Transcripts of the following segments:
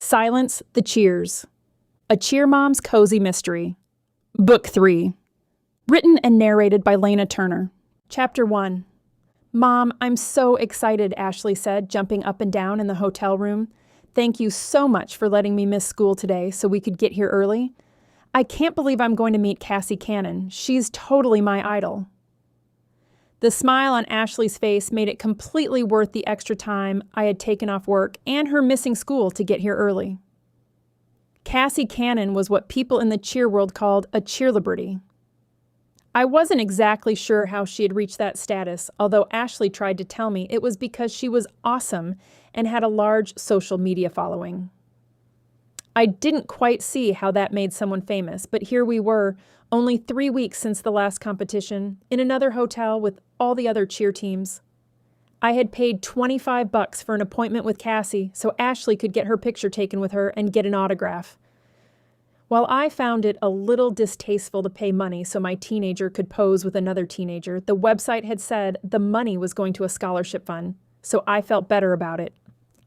Silence the Cheers. A Cheer Mom's Cozy Mystery. Book 3. Written and narrated by Lena Turner. Chapter 1. Mom, I'm so excited, Ashley said, jumping up and down in the hotel room. Thank you so much for letting me miss school today so we could get here early. I can't believe I'm going to meet Cassie Cannon. She's totally my idol. The smile on Ashley's face made it completely worth the extra time I had taken off work and her missing school to get here early. Cassie Cannon was what people in the cheer world called a cheerlebrity. I wasn't exactly sure how she had reached that status, although Ashley tried to tell me it was because she was awesome and had a large social media following. I didn't quite see how that made someone famous, but here we were, only 3 weeks since the last competition, in another hotel with all the other cheer teams. I had paid $25 for an appointment with Cassie so Ashley could get her picture taken with her and get an autograph. While I found it a little distasteful to pay money so my teenager could pose with another teenager, the website had said the money was going to a scholarship fund, so I felt better about it.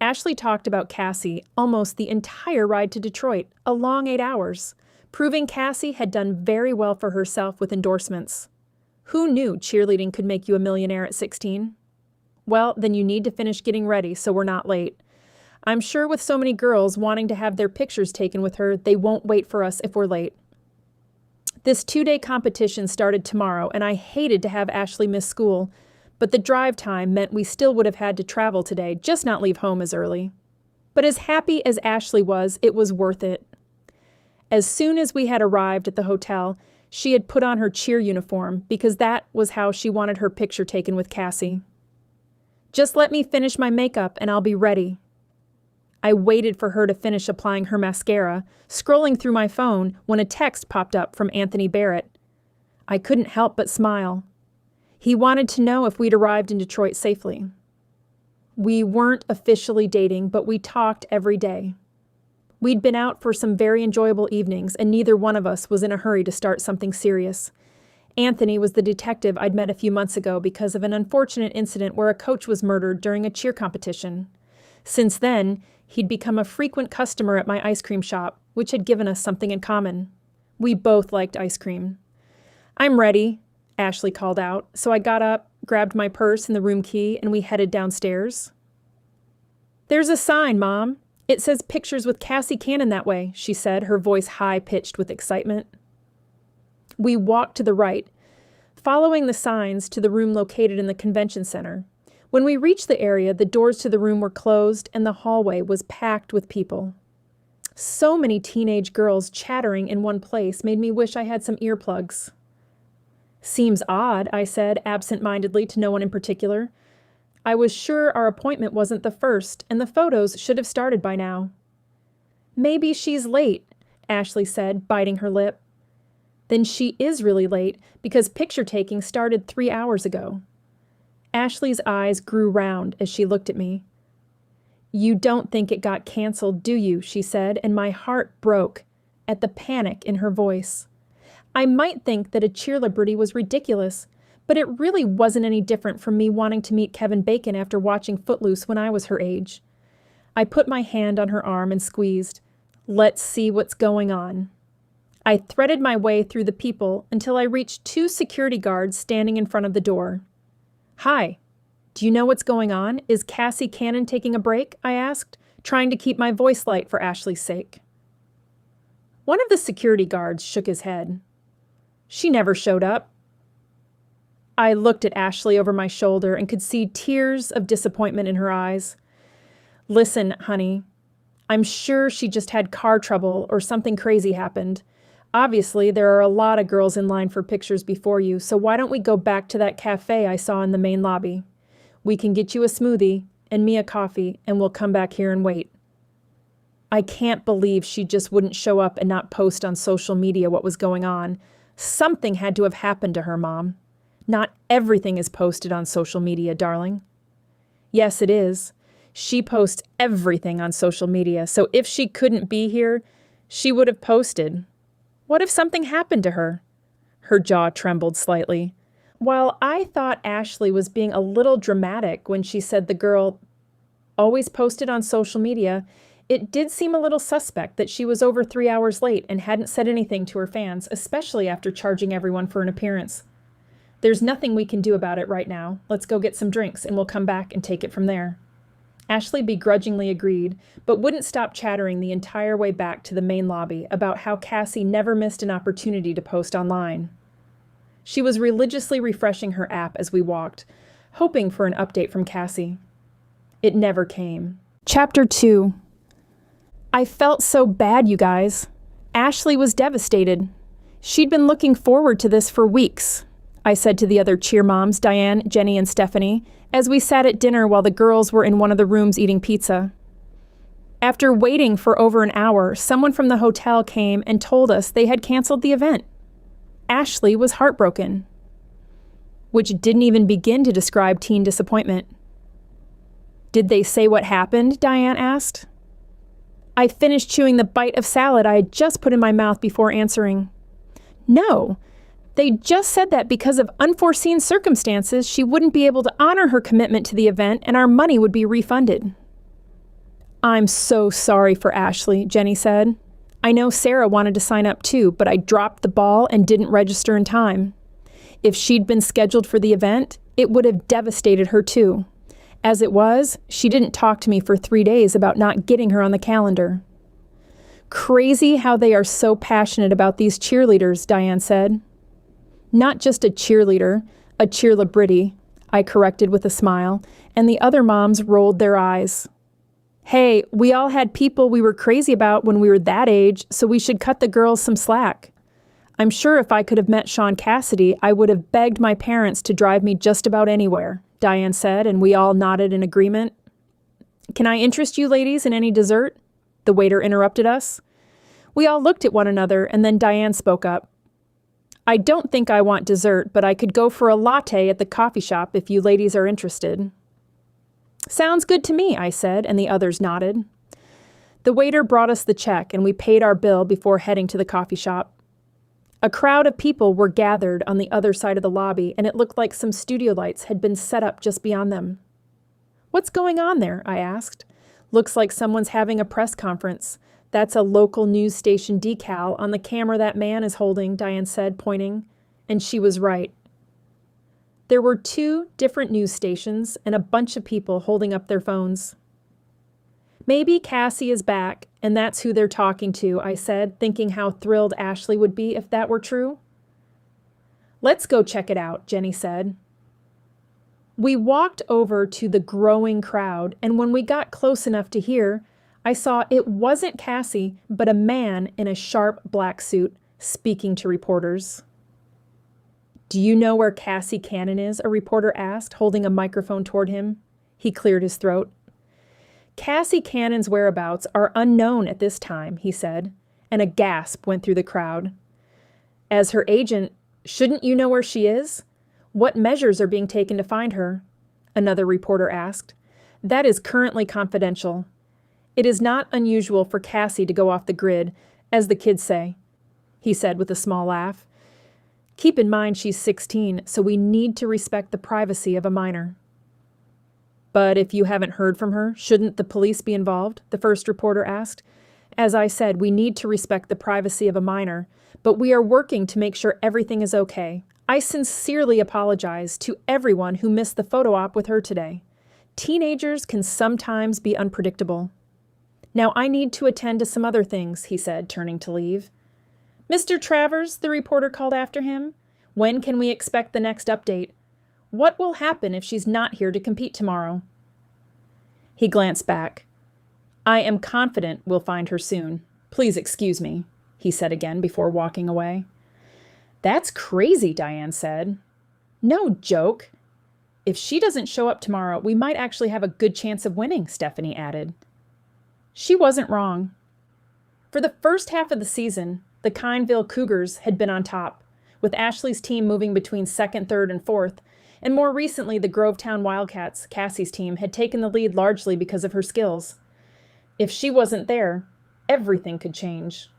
Ashley talked about Cassie almost the entire ride to Detroit, a long 8 hours, proving Cassie had done very well for herself with endorsements. Who knew cheerleading could make you a millionaire at 16? Well, then you need to finish getting ready so we're not late. I'm sure with so many girls wanting to have their pictures taken with her, they won't wait for us if we're late. This 2-day competition started tomorrow, and I hated to have Ashley miss school, but the drive time meant we still would have had to travel today, just not leave home as early. But as happy as Ashley was, it was worth it. As soon as we had arrived at the hotel, she had put on her cheer uniform because that was how she wanted her picture taken with Cassie. Just let me finish my makeup and I'll be ready. I waited for her to finish applying her mascara, scrolling through my phone when a text popped up from Anthony Barrett. I couldn't help but smile. He wanted to know if we'd arrived in Detroit safely. We weren't officially dating, but we talked every day. We'd been out for some very enjoyable evenings, and neither one of us was in a hurry to start something serious. Anthony was the detective I'd met a few months ago because of an unfortunate incident where a coach was murdered during a cheer competition. Since then, he'd become a frequent customer at my ice cream shop, which had given us something in common. We both liked ice cream. "I'm ready," Ashley called out, so I got up, grabbed my purse and the room key, and we headed downstairs. "There's a sign, Mom. It says pictures with Cassie Cannon that way," she said, her voice high-pitched with excitement. We walked to the right, following the signs to the room located in the convention center. When we reached the area, the doors to the room were closed and the hallway was packed with people. So many teenage girls chattering in one place made me wish I had some earplugs. "Seems odd," I said absent-mindedly to no one in particular. I was sure our appointment wasn't the first, and the photos should have started by now. "Maybe she's late," Ashley said, biting her lip. "Then she is really late, because picture taking started 3 hours ago." Ashley's eyes grew round as she looked at me. "You don't think it got canceled, do you?" she said, and my heart broke at the panic in her voice. I might think that a cheerlebrity was ridiculous, but it really wasn't any different from me wanting to meet Kevin Bacon after watching Footloose when I was her age. I put my hand on her arm and squeezed. "Let's see what's going on." I threaded my way through the people until I reached 2 security guards standing in front of the door. "Hi, do you know what's going on? Is Cassie Cannon taking a break?" I asked, trying to keep my voice light for Ashley's sake. One of the security guards shook his head. "She never showed up." I looked at Ashley over my shoulder and could see tears of disappointment in her eyes. "Listen, honey, I'm sure she just had car trouble or something crazy happened. Obviously, there are a lot of girls in line for pictures before you, so why don't we go back to that cafe I saw in the main lobby? We can get you a smoothie and me a coffee, and we'll come back here and wait." I can't believe she just wouldn't show up and not post on social media what was going on. Something had to have happened to her, Mom. Not everything is posted on social media, darling. Yes, it is. She posts everything on social media, so if she couldn't be here, she would have posted. What if something happened to her? Her jaw trembled slightly. While I thought Ashley was being a little dramatic when she said the girl always posted on social media, It did seem a little suspect that she was over 3 hours late and hadn't said anything to her fans, especially after charging everyone for an appearance. There's nothing we can do about it right now. Let's go get some drinks and we'll come back and take it from there. Ashley begrudgingly agreed, but wouldn't stop chattering the entire way back to the main lobby about how Cassie never missed an opportunity to post online. She was religiously refreshing her app as we walked, hoping for an update from Cassie. It never came. Chapter 2. I felt so bad, you guys. Ashley was devastated. She'd been looking forward to this for weeks, I said to the other cheer moms, Diane, Jenny, and Stephanie, as we sat at dinner while the girls were in one of the rooms eating pizza. After waiting for over an hour, someone from the hotel came and told us they had canceled the event. Ashley was heartbroken, which didn't even begin to describe teen disappointment. Did they say what happened? Diane asked. I finished chewing the bite of salad I had just put in my mouth before answering. No, they just said that because of unforeseen circumstances, she wouldn't be able to honor her commitment to the event and our money would be refunded. I'm so sorry for Ashley, Jenny said. I know Sarah wanted to sign up too, but I dropped the ball and didn't register in time. If she'd been scheduled for the event, it would have devastated her too. As it was, she didn't talk to me for 3 days about not getting her on the calendar. Crazy how they are so passionate about these cheerleaders, Diane said. Not just a cheerleader, a cheerlebrity, I corrected with a smile, and the other moms rolled their eyes. Hey, we all had people we were crazy about when we were that age, so we should cut the girls some slack. I'm sure if I could have met Sean Cassidy, I would have begged my parents to drive me just about anywhere, Diane said, and we all nodded in agreement. Can I interest you ladies in any dessert? The waiter interrupted us. We all looked at one another, and then Diane spoke up. I don't think I want dessert, but I could go for a latte at the coffee shop if you ladies are interested. Sounds good to me, I said, and the others nodded. The waiter brought us the check, and we paid our bill before heading to the coffee shop. A crowd of people were gathered on the other side of the lobby, and it looked like some studio lights had been set up just beyond them. What's going on there? I asked. Looks like someone's having a press conference. That's a local news station decal on the camera that man is holding, Diane said, pointing. And she was right. There were 2 different news stations and a bunch of people holding up their phones. Maybe Cassie is back, and that's who they're talking to, I said, thinking how thrilled Ashley would be if that were true. Let's go check it out, Jenny said. We walked over to the growing crowd, and when we got close enough to hear, I saw it wasn't Cassie, but a man in a sharp black suit speaking to reporters. Do you know where Cassie Cannon is? A reporter asked, holding a microphone toward him. He cleared his throat. Cassie Cannon's whereabouts are unknown at this time, he said, and a gasp went through the crowd. As her agent, shouldn't you know where she is? What measures are being taken to find her? Another reporter asked. That is currently confidential. It is not unusual for Cassie to go off the grid, as the kids say, he said with a small laugh. Keep in mind she's 16, so we need to respect the privacy of a minor. But if you haven't heard from her, shouldn't the police be involved? The first reporter asked. As I said, we need to respect the privacy of a minor, but we are working to make sure everything is okay. I sincerely apologize to everyone who missed the photo op with her today. Teenagers can sometimes be unpredictable. Now I need to attend to some other things, he said, turning to leave. Mr. Travers, the reporter called after him. When can we expect the next update? What will happen if she's not here to compete tomorrow? He glanced back. I am confident we'll find her soon. Please excuse me, he said again before walking away. That's crazy, Diane said. No joke. If she doesn't show up tomorrow, we might actually have a good chance of winning, Stephanie added. She wasn't wrong. For the first half of the season, the Kineville Cougars had been on top, with Ashley's team moving between second, third, and fourth, and more recently the Grovetown Wildcats, Cassie's team, had taken the lead largely because of her skills. If she wasn't there, everything could change.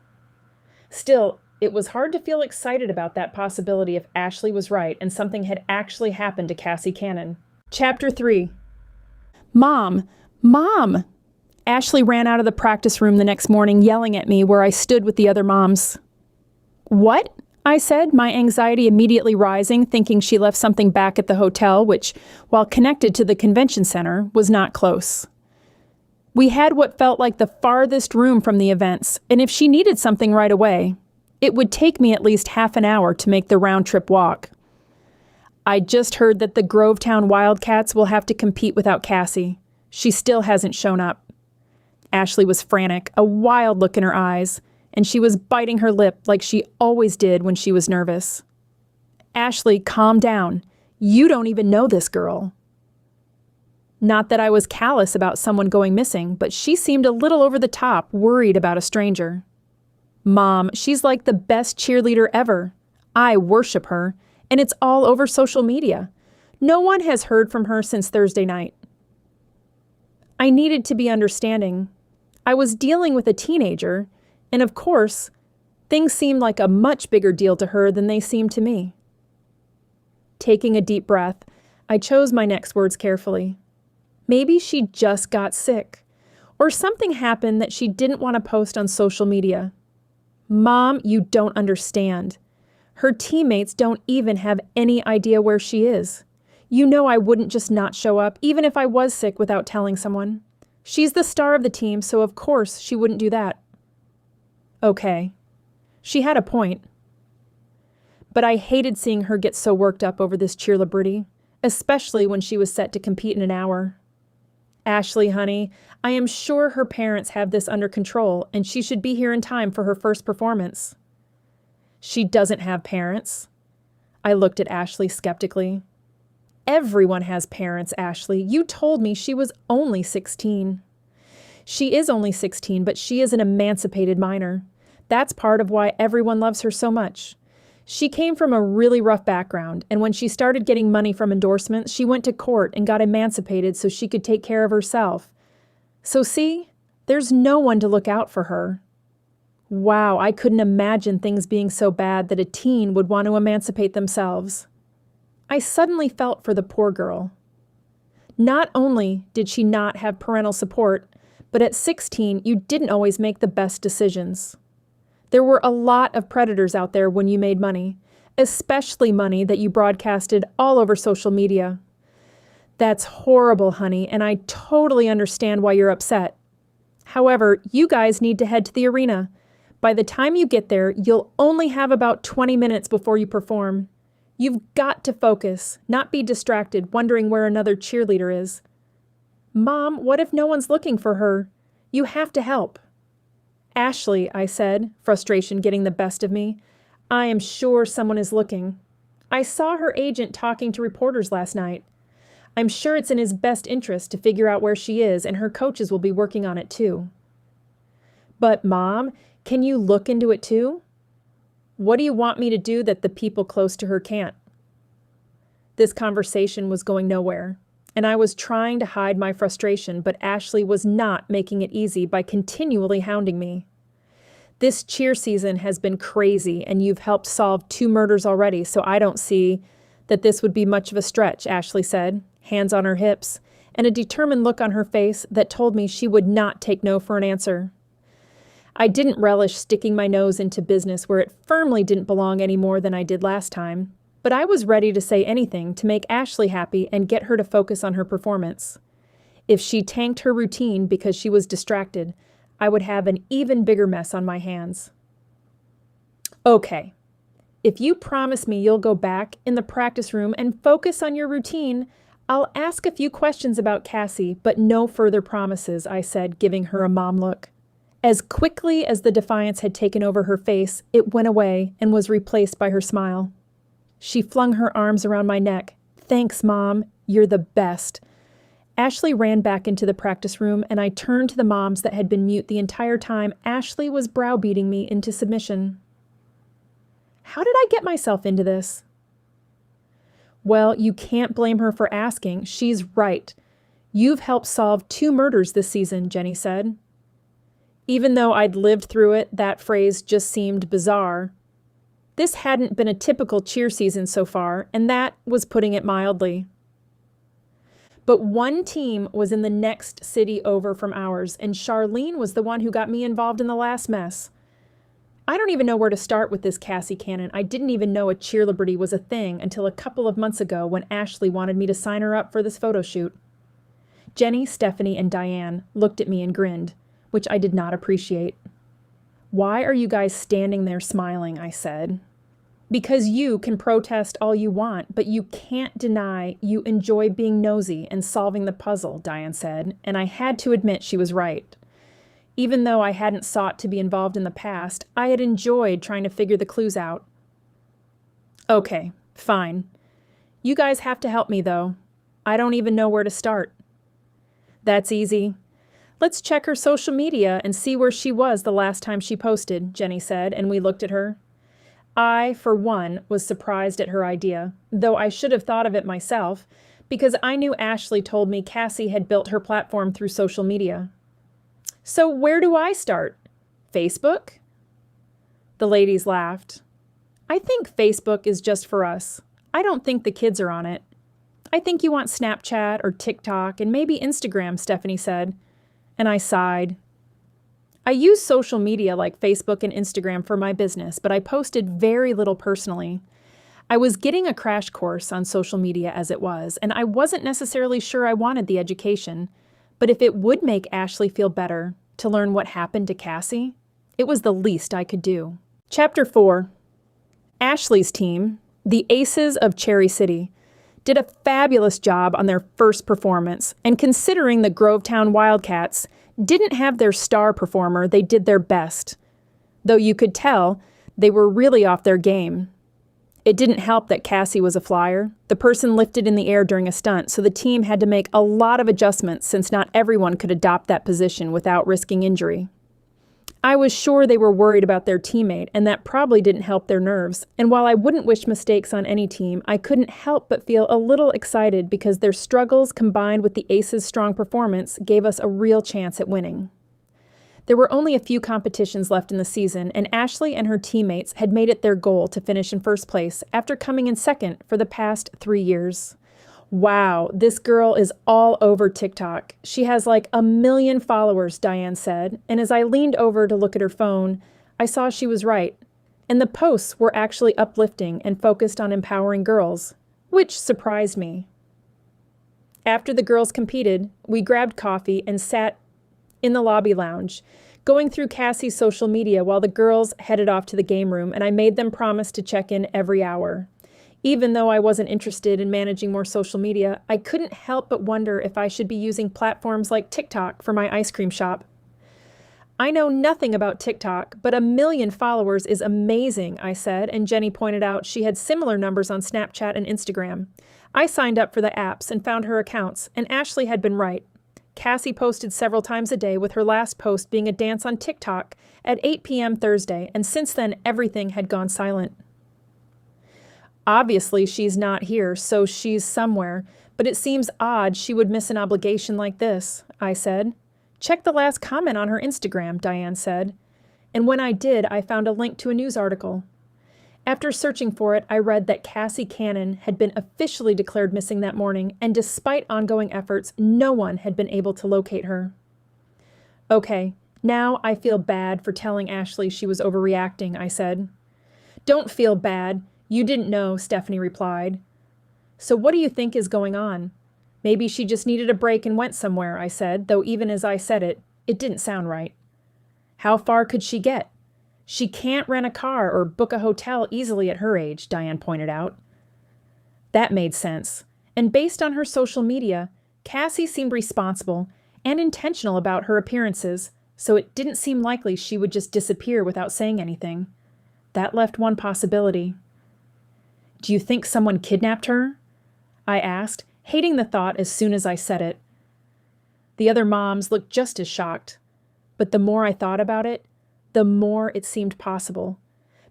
Still, it was hard to feel excited about that possibility if Ashley was right and something had actually happened to Cassie Cannon. Chapter 3. Mom! Mom! Ashley ran out of the practice room the next morning yelling at me where I stood with the other moms. "What?" I said, my anxiety immediately rising, thinking she left something back at the hotel, which, while connected to the convention center, was not close. We had what felt like the farthest room from the events, and if she needed something right away, it would take me at least half an hour to make the round-trip walk. I just heard that the Grovetown Wildcats will have to compete without Cassie. She still hasn't shown up. Ashley was frantic, a wild look in her eyes, and she was biting her lip like she always did when she was nervous. "Ashley, calm down. You don't even know this girl." Not that I was callous about someone going missing, but she seemed a little over the top, worried about a stranger. "Mom, she's like the best cheerleader ever. I worship her, and it's all over social media. No one has heard from her since Thursday night." I needed to be understanding. I was dealing with a teenager, and of course, things seemed like a much bigger deal to her than they seemed to me. Taking a deep breath, I chose my next words carefully. Maybe she just got sick, or something happened that she didn't want to post on social media. "Mom, you don't understand. Her teammates don't even have any idea where she is. You know I wouldn't just not show up, even if I was sick, without telling someone. She's the star of the team, so of course she wouldn't do that." Okay. She had a point. But I hated seeing her get so worked up over this cheerlebrity, especially when she was set to compete in an hour. "Ashley, honey, I am sure her parents have this under control, and she should be here in time for her first performance." "She doesn't have parents." I looked at Ashley skeptically. "Everyone has parents, Ashley. You told me she was only 16. "She is only 16, but she is an emancipated minor. That's part of why everyone loves her so much. She came from a really rough background, and when she started getting money from endorsements, she went to court and got emancipated so she could take care of herself. So see, there's no one to look out for her." Wow, I couldn't imagine things being so bad that a teen would want to emancipate themselves. I suddenly felt for the poor girl. Not only did she not have parental support, but at 16, you didn't always make the best decisions. There were a lot of predators out there when you made money, especially money that you broadcasted all over social media. That's horrible, honey, and I totally understand why you're upset. However, you guys need to head to the arena. By the time you get there, you'll only have about 20 minutes before you perform. You've got to focus, not be distracted, wondering where another cheerleader is. "Mom, what if no one's looking for her? You have to help." "Ashley," I said, frustration getting the best of me, "I am sure someone is looking. I saw her agent talking to reporters last night. I'm sure it's in his best interest to figure out where she is, and her coaches will be working on it too." "But, Mom, can you look into it too?" "What do you want me to do that the people close to her can't?" This conversation was going nowhere, and I was trying to hide my frustration, but Ashley was not making it easy by continually hounding me. "This cheer season has been crazy, and you've helped solve 2 murders already, so I don't see that this would be much of a stretch," Ashley said, hands on her hips, and a determined look on her face that told me she would not take no for an answer. I didn't relish sticking my nose into business where it firmly didn't belong any more than I did last time, but I was ready to say anything to make Ashley happy and get her to focus on her performance. If she tanked her routine because she was distracted, I would have an even bigger mess on my hands. "Okay, if you promise me you'll go back in the practice room and focus on your routine, I'll ask a few questions about Cassie, but no further promises," I said, giving her a mom look. As quickly as the defiance had taken over her face, it went away and was replaced by her smile. She flung her arms around my neck. "Thanks, Mom. You're the best." Ashley ran back into the practice room, and I turned to the moms that had been mute the entire time Ashley was browbeating me into submission. How did I get myself into this? "Well, you can't blame her for asking. She's right. You've helped solve 2 murders this season," Jenny said. Even though I'd lived through it, that phrase just seemed bizarre. This hadn't been a typical cheer season so far, and that was putting it mildly. But one team was in the next city over from ours, and Charlene was the one who got me involved in the last mess. I don't even know where to start with this Cassie Cannon. I didn't even know a cheerlebrity was a thing until a couple of months ago when Ashley wanted me to sign her up for this photo shoot. Jenny, Stephanie, and Diane looked at me and grinned, which I did not appreciate. "Why are you guys standing there smiling?" I said. "Because you can protest all you want, but you can't deny you enjoy being nosy and solving the puzzle," Diane said, and I had to admit she was right. Even though I hadn't sought to be involved in the past, I had enjoyed trying to figure the clues out. "Okay, fine. You guys have to help me, though. I don't even know where to start." "That's easy. Let's check her social media and see where she was the last time she posted," Jenny said, and we looked at her. I, for one, was surprised at her idea, though I should have thought of it myself, because I knew Ashley told me Cassie had built her platform through social media. "So where do I start? Facebook?" The ladies laughed. "I think Facebook is just for us. I don't think the kids are on it. I think you want Snapchat or TikTok and maybe Instagram," Stephanie said, and I sighed. I use social media like Facebook and Instagram for my business, but I posted very little personally. I was getting a crash course on social media as it was, and I wasn't necessarily sure I wanted the education, but if it would make Ashley feel better to learn what happened to Cassie, it was the least I could do. Chapter 4. Ashley's team, the Aces of Cherry City, did a fabulous job on their first performance, and considering the Grovetown Wildcats didn't have their star performer, they did their best. Though you could tell they were really off their game. It didn't help that Cassie was a flyer, the person lifted in the air during a stunt, so the team had to make a lot of adjustments since not everyone could adopt that position without risking injury. I was sure they were worried about their teammate, and that probably didn't help their nerves. And while I wouldn't wish mistakes on any team, I couldn't help but feel a little excited because their struggles combined with the Aces' strong performance gave us a real chance at winning. There were only a few competitions left in the season, and Ashley and her teammates had made it their goal to finish in first place after coming in second for the past 3 years. "Wow, this girl is all over TikTok. She has like 1 million followers," Diane said, and as I leaned over to look at her phone, I saw she was right, and the posts were actually uplifting and focused on empowering girls, which surprised me. After the girls competed, we grabbed coffee and sat in the lobby lounge, going through Cassie's social media while the girls headed off to the game room, and I made them promise to check in every hour. Even though I wasn't interested in managing more social media, I couldn't help but wonder if I should be using platforms like TikTok for my ice cream shop. "I know nothing about TikTok, but 1 million followers is amazing," I said, and Jenny pointed out she had similar numbers on Snapchat and Instagram. I signed up for the apps and found her accounts, and Ashley had been right. Cassie posted several times a day, with her last post being a dance on TikTok at 8 p.m. Thursday, and since then everything had gone silent. "Obviously she's not here, so she's somewhere, but it seems odd she would miss an obligation like this," I said. "Check the last comment on her Instagram," Diane said. And when I did, I found a link to a news article. After searching for it, I read that Cassie Cannon had been officially declared missing that morning, and despite ongoing efforts, no one had been able to locate her. "Okay, now I feel bad for telling Ashley she was overreacting," I said. "Don't feel bad. You didn't know," Stephanie replied. "So what do you think is going on? Maybe she just needed a break and went somewhere," I said, though even as I said it, it didn't sound right. "How far could she get? She can't rent a car or book a hotel easily at her age," Diane pointed out. That made sense. And based on her social media, Cassie seemed responsible and intentional about her appearances, so it didn't seem likely she would just disappear without saying anything. That left one possibility. "Do you think someone kidnapped her?" I asked, hating the thought as soon as I said it. The other moms looked just as shocked, but the more I thought about it, the more it seemed possible.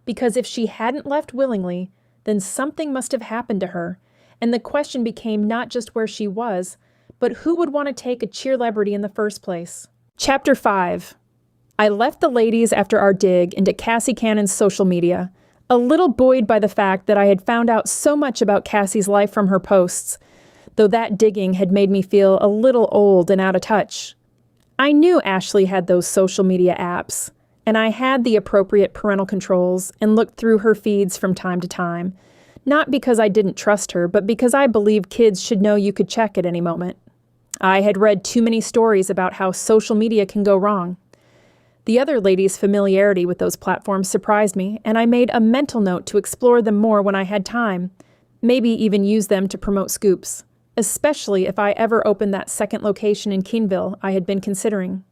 Because if she hadn't left willingly, then something must have happened to her, and the question became not just where she was, but who would want to take a cheerlebrity in the first place. Chapter 5. I left the ladies after our dig into Cassie Cannon's social media, a little buoyed by the fact that I had found out so much about Cassie's life from her posts. though that digging had made me feel a little old and out of touch. I knew Ashley had those social media apps, and I had the appropriate parental controls and looked through her feeds from time to time, not because I didn't trust her, but because I believed kids should know you could check at any moment. I had read too many stories about how social media can go wrong. The other lady's familiarity with those platforms surprised me, and I made a mental note to explore them more when I had time, maybe even use them to promote scoops, especially if I ever opened that second location in Keenville I had been considering.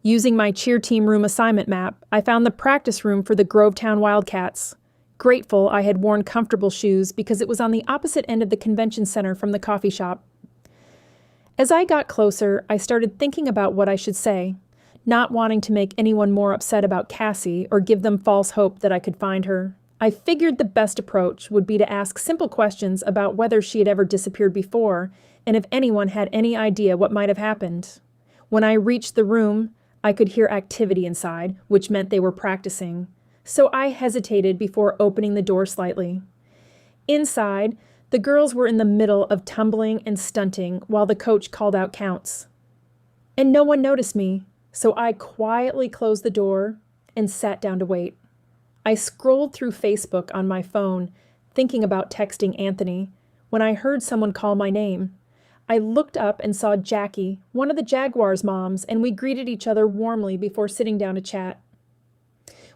Using my cheer team room assignment map, I found the practice room for the Grovetown Wildcats. Grateful I had worn comfortable shoes because it was on the opposite end of the convention center from the coffee shop. As I got closer, I started thinking about what I should say, not wanting to make anyone more upset about Cassie or give them false hope that I could find her. I figured the best approach would be to ask simple questions about whether she had ever disappeared before and if anyone had any idea what might have happened. When I reached the room, I could hear activity inside, which meant they were practicing, so I hesitated before opening the door slightly. Inside, the girls were in the middle of tumbling and stunting while the coach called out counts. And no one noticed me, so I quietly closed the door and sat down to wait. I scrolled through Facebook on my phone, thinking about texting Anthony, when I heard someone call my name. I looked up and saw Jackie, one of the Jaguars' moms, and we greeted each other warmly before sitting down to chat.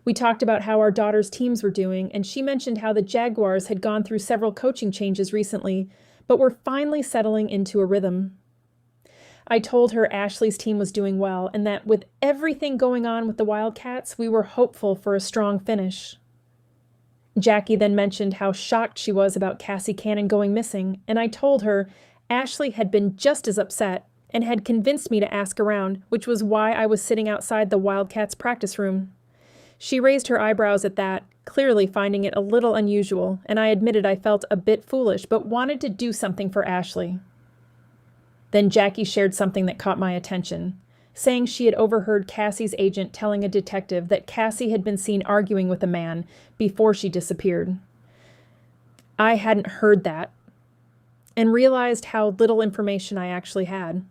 We talked about how our daughter's teams were doing, and she mentioned how the Jaguars had gone through several coaching changes recently, but were finally settling into a rhythm. I told her Ashley's team was doing well, and that with everything going on with the Wildcats, we were hopeful for a strong finish. Jackie then mentioned how shocked she was about Cassie Cannon going missing, and I told her Ashley had been just as upset and had convinced me to ask around, which was why I was sitting outside the Wildcats' practice room. She raised her eyebrows at that, clearly finding it a little unusual, and I admitted I felt a bit foolish but wanted to do something for Ashley. Then Jackie shared something that caught my attention, saying she had overheard Cassie's agent telling a detective that Cassie had been seen arguing with a man before she disappeared. I hadn't heard that, and realized how little information I actually had.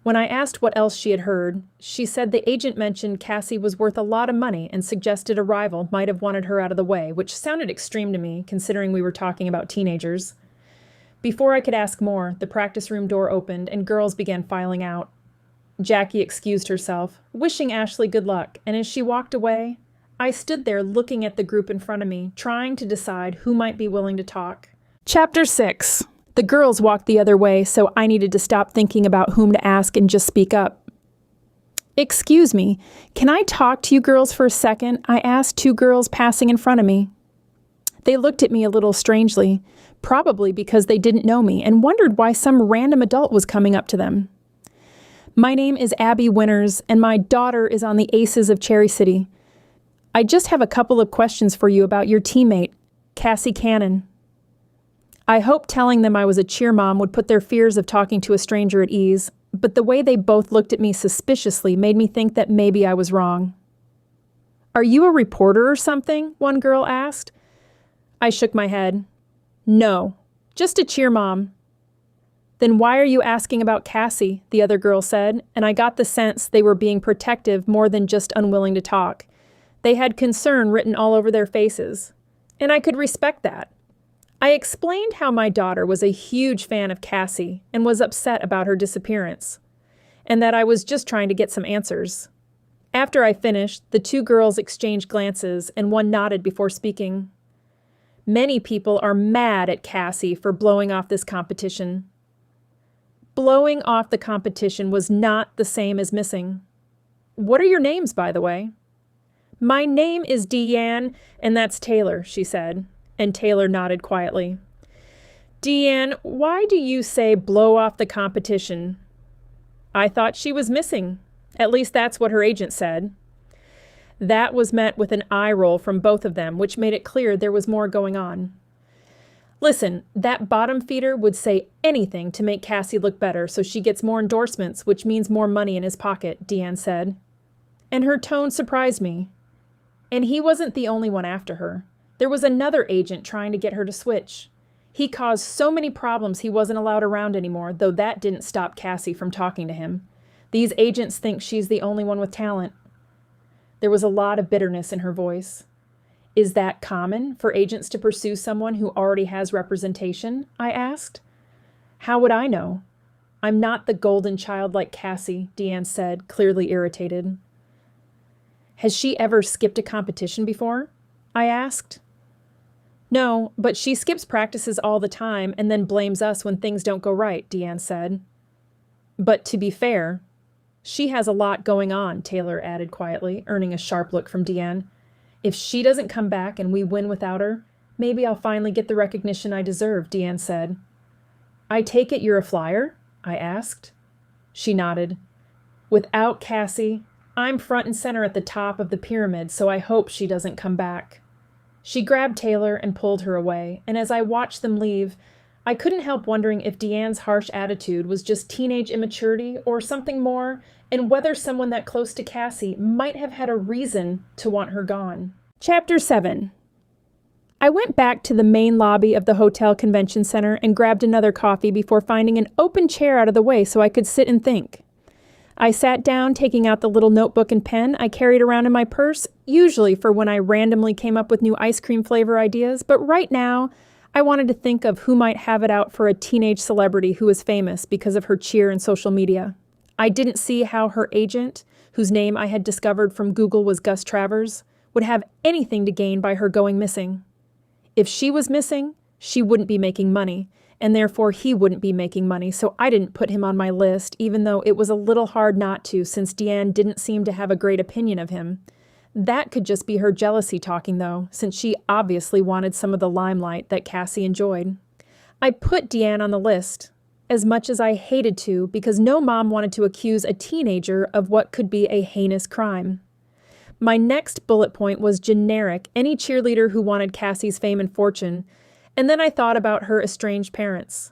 When I asked what else she had heard, she said the agent mentioned Cassie was worth a lot of money and suggested a rival might have wanted her out of the way, which sounded extreme to me, considering we were talking about teenagers. Before I could ask more, the practice room door opened and girls began filing out. Jackie excused herself, wishing Ashley good luck, and as she walked away, I stood there looking at the group in front of me, trying to decide who might be willing to talk. Chapter 6. The girls walked the other way, so I needed to stop thinking about whom to ask and just speak up. "Excuse me, can I talk to you girls for a second?" I asked two girls passing in front of me. They looked at me a little strangely, probably because they didn't know me and wondered why some random adult was coming up to them. "My name is Abby Winters, and my daughter is on the Aces of Cherry City. I just have a couple of questions for you about your teammate, Cassie Cannon." I hoped telling them I was a cheer mom would put their fears of talking to a stranger at ease, but the way they both looked at me suspiciously made me think that maybe I was wrong. "Are you a reporter or something?" one girl asked. I shook my head. "No, just a cheer mom." "Then why are you asking about Cassie?" the other girl said, and I got the sense they were being protective more than just unwilling to talk. They had concern written all over their faces, and I could respect that. I explained how my daughter was a huge fan of Cassie and was upset about her disappearance, and that I was just trying to get some answers. After I finished, the two girls exchanged glances, and one nodded before speaking. "Many people are mad at Cassie for blowing off this competition." Blowing off the competition was not the same as missing. "What are your names, by the way?" "My name is Deanne, and that's Taylor," she said, and Taylor nodded quietly. "Deanne, why do you say blow off the competition?" "I thought she was missing. At least that's what her agent said." That was met with an eye roll from both of them, which made it clear there was more going on. "Listen, that bottom feeder would say anything to make Cassie look better so she gets more endorsements, which means more money in his pocket," Deanne said. And her tone surprised me. And he wasn't the only one after her. There was another agent trying to get her to switch. He caused so many problems he wasn't allowed around anymore, though that didn't stop Cassie from talking to him. These agents think she's the only one with talent. There was a lot of bitterness in her voice. Is that common for agents to pursue someone who already has representation? I asked. How would I know? I'm not the golden child like Cassie, Deanne said, clearly irritated. Has she ever skipped a competition before? I asked. No, but she skips practices all the time and then blames us when things don't go right, Deanne said. But to be fair, she has a lot going on, Taylor added quietly, earning a sharp look from Deanne. If she doesn't come back and we win without her, maybe I'll finally get the recognition I deserve, Deanne said. I take it you're a flyer? I asked. She nodded. Without Cassie, I'm front and center at the top of the pyramid, so I hope she doesn't come back. She grabbed Taylor and pulled her away, and as I watched them leave, I couldn't help wondering if Deanne's harsh attitude was just teenage immaturity or something more, and whether someone that close to Cassie might have had a reason to want her gone. Chapter 7. I went back to the main lobby of the hotel convention center and grabbed another coffee before finding an open chair out of the way so I could sit and think. I sat down, taking out the little notebook and pen I carried around in my purse, usually for when I randomly came up with new ice cream flavor ideas, but right now, I wanted to think of who might have it out for a teenage celebrity who was famous because of her cheer and social media. I didn't see how her agent, whose name I had discovered from Google was Gus Travers, would have anything to gain by her going missing. If she was missing, she wouldn't be making money, and therefore he wouldn't be making money, so I didn't put him on my list, even though it was a little hard not to since Deanne didn't seem to have a great opinion of him. That could just be her jealousy talking, though, since she obviously wanted some of the limelight that Cassie enjoyed. I put Deanne on the list, as much as I hated to, because no mom wanted to accuse a teenager of what could be a heinous crime. My next bullet point was generic, any cheerleader who wanted Cassie's fame and fortune, and then I thought about her estranged parents.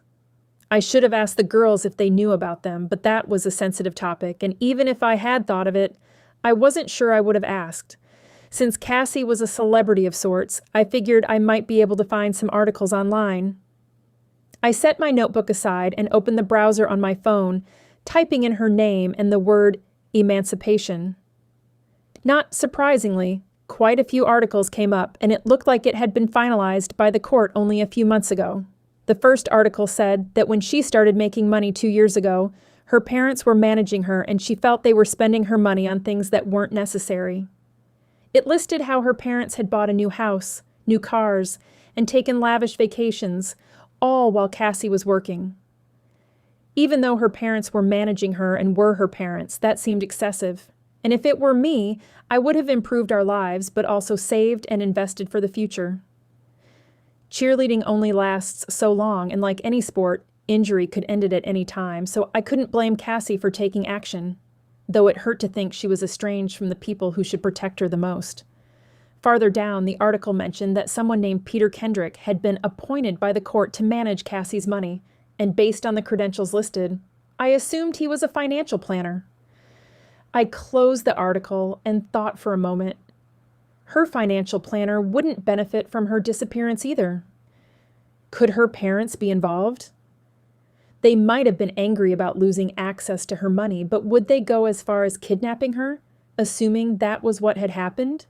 I should have asked the girls if they knew about them, but that was a sensitive topic, and even if I had thought of it, I wasn't sure I would have asked. Since Cassie was a celebrity of sorts, I figured I might be able to find some articles online. I set my notebook aside and opened the browser on my phone, typing in her name and the word emancipation. Not surprisingly, quite a few articles came up, and it looked like it had been finalized by the court only a few months ago. The first article said that when she started making money 2 years ago, her parents were managing her and she felt they were spending her money on things that weren't necessary. It listed how her parents had bought a new house, new cars, and taken lavish vacations, all while Cassie was working. Even though her parents were managing her and were her parents, that seemed excessive. And if it were me, I would have improved our lives, but also saved and invested for the future. Cheerleading only lasts so long, and like any sport, injury could end it at any time, so I couldn't blame Cassie for taking action, though it hurt to think she was estranged from the people who should protect her the most. Farther down, the article mentioned that someone named Peter Kendrick had been appointed by the court to manage Cassie's money, and based on the credentials listed, I assumed he was a financial planner. I closed the article and thought for a moment. Her financial planner wouldn't benefit from her disappearance either. Could her parents be involved? They might have been angry about losing access to her money, but would they go as far as kidnapping her, assuming that was what had happened?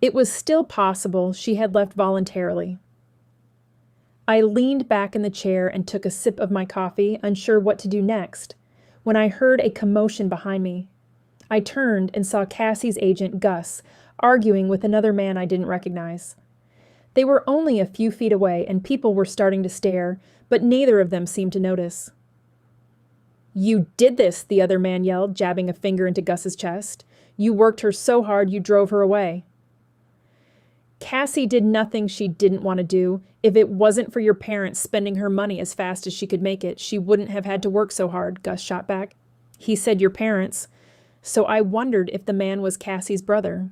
It was still possible she had left voluntarily. I leaned back in the chair and took a sip of my coffee, unsure what to do next, when I heard a commotion behind me. I turned and saw Cassie's agent, Gus, arguing with another man I didn't recognize. They were only a few feet away, and people were starting to stare, but neither of them seemed to notice. "You did this," the other man yelled, jabbing a finger into Gus's chest. "You worked her so hard you drove her away." "Cassie did nothing she didn't want to do. If it wasn't for your parents spending her money as fast as she could make it, she wouldn't have had to work so hard," Gus shot back. He said your parents, so I wondered if the man was Cassie's brother.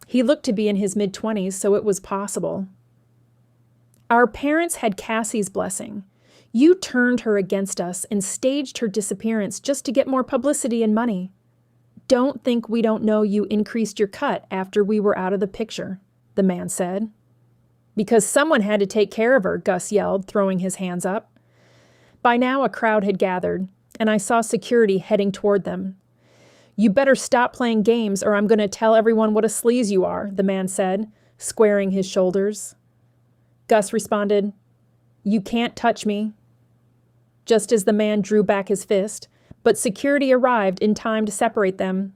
He looked to be in his mid-20s, so it was possible. "Our parents had Cassie's blessing. You turned her against us and staged her disappearance just to get more publicity and money. Don't think we don't know you increased your cut after we were out of the picture," the man said. Because someone had to take care of her, Gus yelled, throwing his hands up. By now a crowd had gathered, and I saw security heading toward them. You better stop playing games or I'm going to tell everyone what a sleaze you are, the man said, squaring his shoulders. Gus responded, You can't touch me. Just as the man drew back his fist, but security arrived in time to separate them.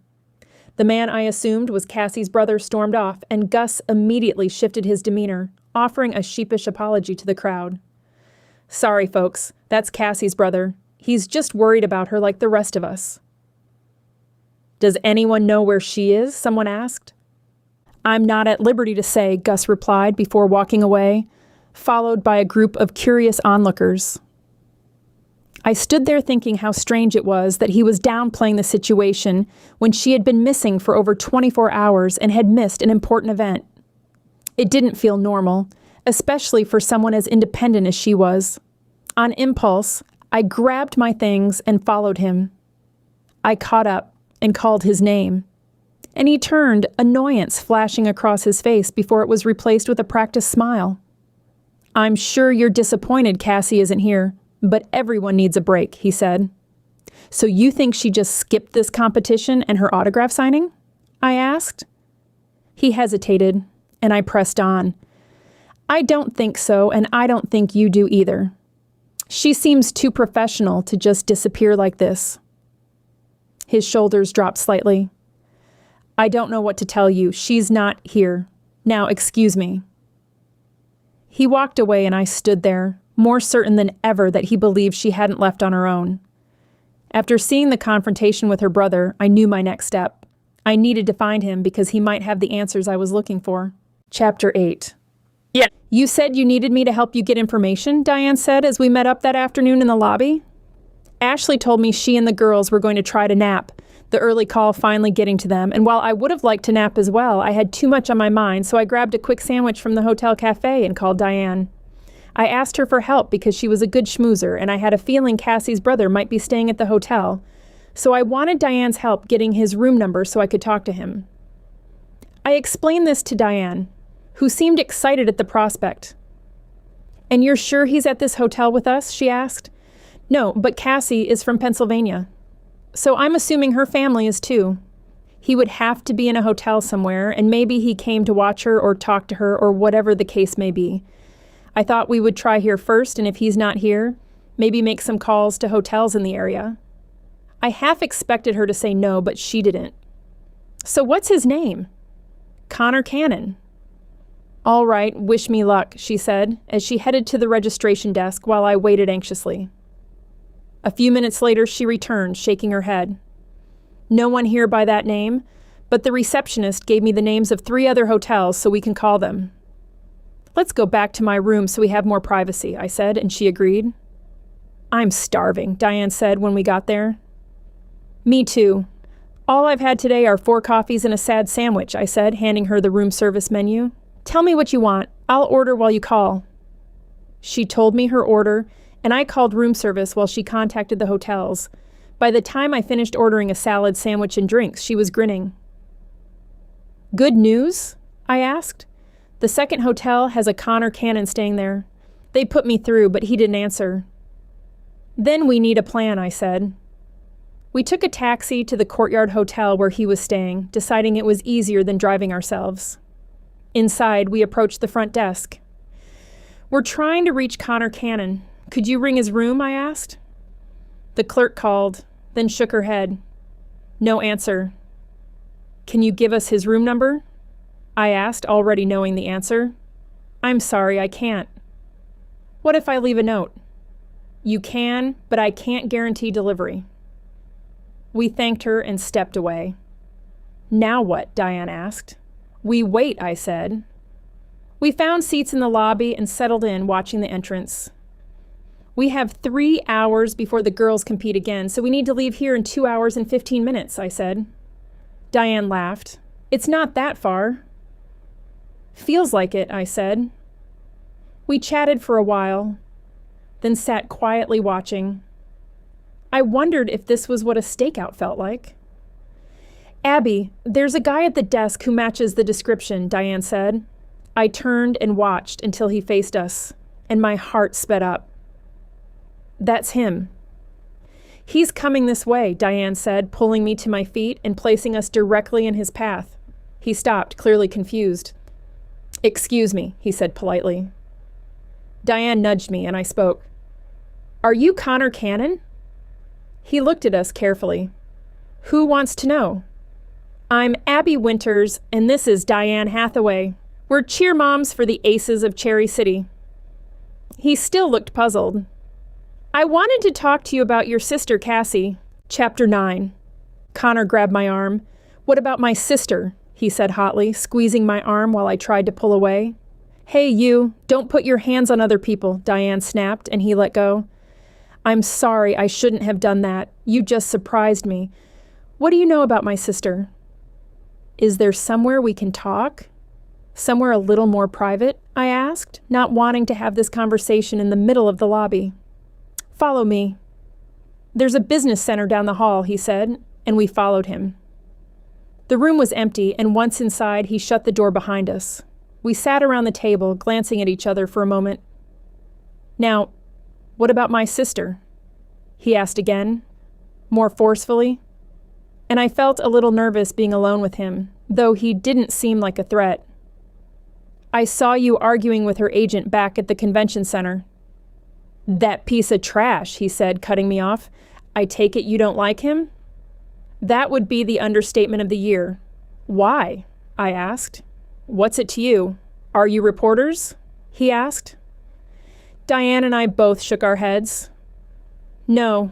The man I assumed was Cassie's brother stormed off, and Gus immediately shifted his demeanor, offering a sheepish apology to the crowd. Sorry, folks, that's Cassie's brother. He's just worried about her like the rest of us. Does anyone know where she is? Someone asked. I'm not at liberty to say, Gus replied before walking away, followed by a group of curious onlookers. I stood there thinking how strange it was that he was downplaying the situation when she had been missing for over 24 hours and had missed an important event. It didn't feel normal, especially for someone as independent as she was. On impulse, I grabbed my things and followed him. I caught up and called his name, and he turned, annoyance flashing across his face before it was replaced with a practiced smile. I'm sure you're disappointed Cassie isn't here, but everyone needs a break, he said. So you think she just skipped this competition and her autograph signing? I asked. He hesitated, and I pressed on. I don't think so, and I don't think you do either. She seems too professional to just disappear like this. His shoulders dropped slightly. I don't know what to tell you. She's not here. Now, excuse me. He walked away and I stood there, more certain than ever that he believed she hadn't left on her own. After seeing the confrontation with her brother, I knew my next step. I needed to find him because he might have the answers I was looking for. Chapter 8. Yeah. You said you needed me to help you get information, Diane said as we met up that afternoon in the lobby. Ashley told me she and the girls were going to try to nap, the early call finally getting to them, and while I would have liked to nap as well, I had too much on my mind, so I grabbed a quick sandwich from the hotel cafe and called Diane. I asked her for help because she was a good schmoozer, and I had a feeling Cassie's brother might be staying at the hotel, so I wanted Diane's help getting his room number so I could talk to him. I explained this to Diane, who seemed excited at the prospect. And you're sure he's at this hotel with us? She asked. No, but Cassie is from Pennsylvania. So I'm assuming her family is too. He would have to be in a hotel somewhere, and maybe he came to watch her or talk to her or whatever the case may be. I thought we would try here first, and if he's not here, maybe make some calls to hotels in the area. I half expected her to say no, but she didn't. So what's his name? Connor Cannon. All right, wish me luck, she said, as she headed to the registration desk while I waited anxiously. A few minutes later, she returned, shaking her head. No one here by that name, but the receptionist gave me the names of 3 other hotels so we can call them. Let's go back to my room so we have more privacy, I said, and she agreed. I'm starving, Diane said when we got there. Me too. All I've had today are 4 coffees and a sad sandwich, I said, handing her the room service menu. Tell me what you want. I'll order while you call. She told me her order, and I called room service while she contacted the hotels. By the time I finished ordering a salad, sandwich, and drinks, she was grinning. Good news? I asked. The second hotel has a Connor Cannon staying there. They put me through, but he didn't answer. Then we need a plan, I said. We took a taxi to the Courtyard Hotel where he was staying, deciding it was easier than driving ourselves. Inside, we approached the front desk. We're trying to reach Connor Cannon. Could you ring his room? I asked. The clerk called, then shook her head. No answer. Can you give us his room number? I asked, already knowing the answer. I'm sorry, I can't. What if I leave a note? You can, but I can't guarantee delivery. We thanked her and stepped away. Now what? Diane asked. We wait, I said. We found seats in the lobby and settled in, watching the entrance. We have 3 hours before the girls compete again, so we need to leave here in 2 hours and 15 minutes, I said. Diane laughed. It's not that far. Feels like it, I said. We chatted for a while, then sat quietly watching. I wondered if this was what a stakeout felt like. Abby, there's a guy at the desk who matches the description, Diane said. I turned and watched until he faced us, and my heart sped up. That's him. He's coming this way, Diane said, pulling me to my feet and placing us directly in his path. He stopped, clearly confused. Excuse me, he said politely. Diane nudged me, and I spoke. Are you Connor Cannon? He looked at us carefully. Who wants to know? I'm Abby Winters, and this is Diane Hathaway. We're cheer moms for the Aces of Cherry City. He still looked puzzled. I wanted to talk to you about your sister, Cassie. Chapter 9. Connor grabbed my arm. What about my sister? He said hotly, squeezing my arm while I tried to pull away. Hey, you, don't put your hands on other people, Diane snapped, and he let go. I'm sorry, I shouldn't have done that. You just surprised me. What do you know about my sister? Is there somewhere we can talk? Somewhere a little more private? I asked, not wanting to have this conversation in the middle of the lobby. Follow me. There's a business center down the hall, he said, and we followed him. The room was empty, and once inside, he shut the door behind us. We sat around the table, glancing at each other for a moment. Now, what about my sister? He asked again, more forcefully. And I felt a little nervous being alone with him, though he didn't seem like a threat. I saw you arguing with her agent back at the convention center. That piece of trash, he said, cutting me off. I take it you don't like him? That would be the understatement of the year. Why? I asked. What's it to you? Are you reporters? He asked. Diane and I both shook our heads. No.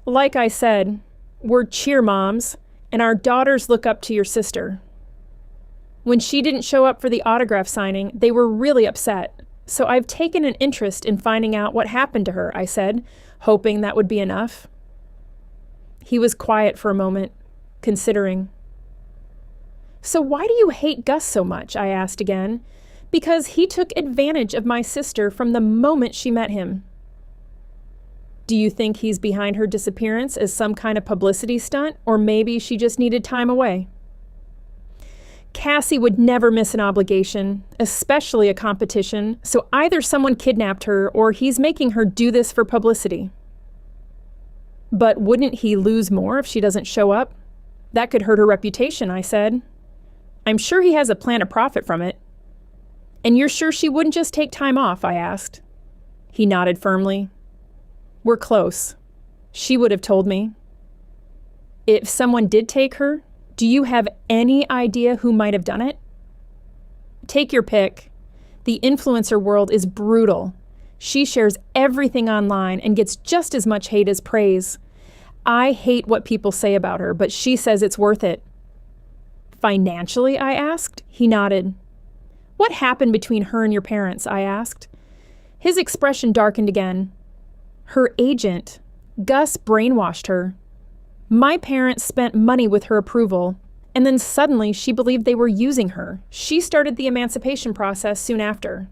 Like I said, we're cheer moms, and our daughters look up to your sister. When she didn't show up for the autograph signing, they were really upset. So I've taken an interest in finding out what happened to her, I said, hoping that would be enough. He was quiet for a moment, considering. So why do you hate Gus so much? I asked again. Because he took advantage of my sister from the moment she met him. Do you think he's behind her disappearance as some kind of publicity stunt, or maybe she just needed time away? Cassie would never miss an obligation, especially a competition, so either someone kidnapped her or he's making her do this for publicity. But wouldn't he lose more if she doesn't show up? That could hurt her reputation, I said. I'm sure he has a plan to profit from it. And you're sure she wouldn't just take time off? I asked. He nodded firmly. We're close. She would have told me. If someone did take her, do you have any idea who might have done it? Take your pick. The influencer world is brutal. She shares everything online and gets just as much hate as praise. I hate what people say about her, but she says it's worth it. Financially, I asked. He nodded. What happened between her and your parents? I asked. His expression darkened again. Her agent, Gus, brainwashed her. My parents spent money with her approval, and then suddenly she believed they were using her. She started the emancipation process soon after.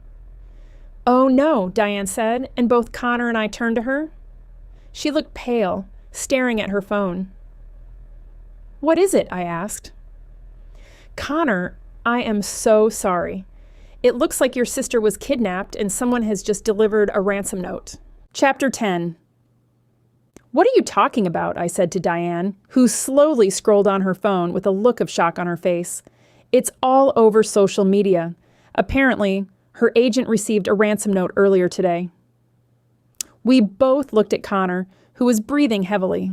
Oh no, Diane said, and both Connor and I turned to her. She looked pale, staring at her phone. What is it? I asked. Connor, I am so sorry. It looks like your sister was kidnapped and someone has just delivered a ransom note. Chapter 10. What are you talking about? I said to Diane, who slowly scrolled on her phone with a look of shock on her face. It's all over social media. Apparently, her agent received a ransom note earlier today. We both looked at Connor, who was breathing heavily.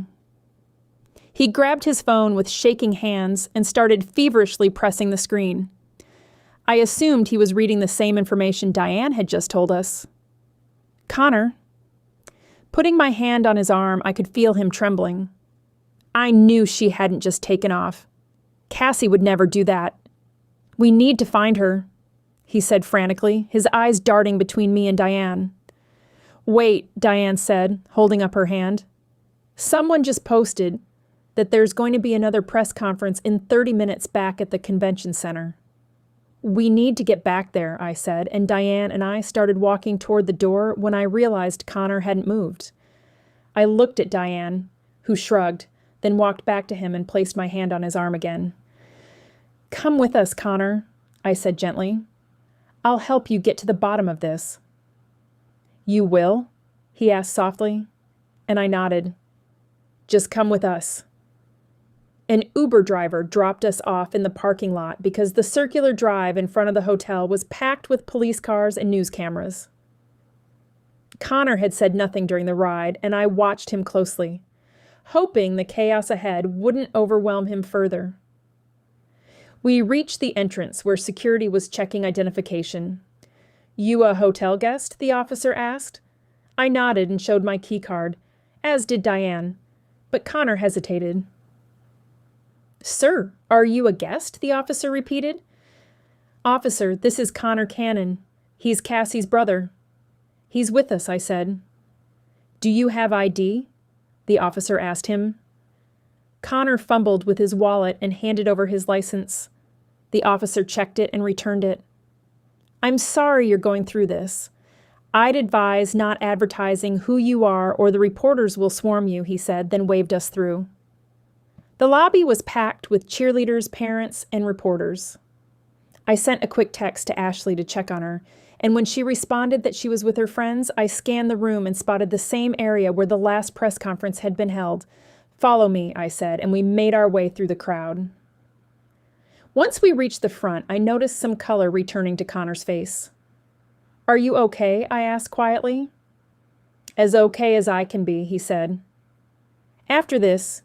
He grabbed his phone with shaking hands and started feverishly pressing the screen. I assumed he was reading the same information Diane had just told us. Connor. Putting my hand on his arm, I could feel him trembling. I knew she hadn't just taken off. Cassie would never do that. We need to find her, he said frantically, his eyes darting between me and Diane. Wait, Diane said, holding up her hand. Someone just posted that there's going to be another press conference in 30 minutes back at the convention center. We need to get back there, I said, and Diane and I started walking toward the door when I realized Connor hadn't moved. I looked at Diane, who shrugged, then walked back to him and placed my hand on his arm again. Come with us, Connor, I said gently. I'll help you get to the bottom of this." "You will?" he asked softly, and I nodded. "Just come with us." An Uber driver dropped us off in the parking lot because the circular drive in front of the hotel was packed with police cars and news cameras. Connor had said nothing during the ride, and I watched him closely, hoping the chaos ahead wouldn't overwhelm him further. We reached the entrance where security was checking identification. "You a hotel guest?" the officer asked. I nodded and showed my key card, as did Diane, but Connor hesitated. "Sir, are you a guest?" the officer repeated. "Officer, this is Cassie Cannon. He's Cassie's brother." "He's with us," I said. "Do you have ID?" the officer asked him. Connor fumbled with his wallet and handed over his license. The officer checked it and returned it. "I'm sorry you're going through this. I'd advise not advertising who you are or the reporters will swarm you," he said, then waved us through. The lobby was packed with cheerleaders, parents, and reporters. I sent a quick text to Ashley to check on her, and when she responded that she was with her friends, I scanned the room and spotted the same area where the last press conference had been held. "Follow me," I said, and we made our way through the crowd. Once we reached the front, I noticed some color returning to Connor's face. "Are you okay?" I asked quietly. "As okay as I can be," he said. "After this,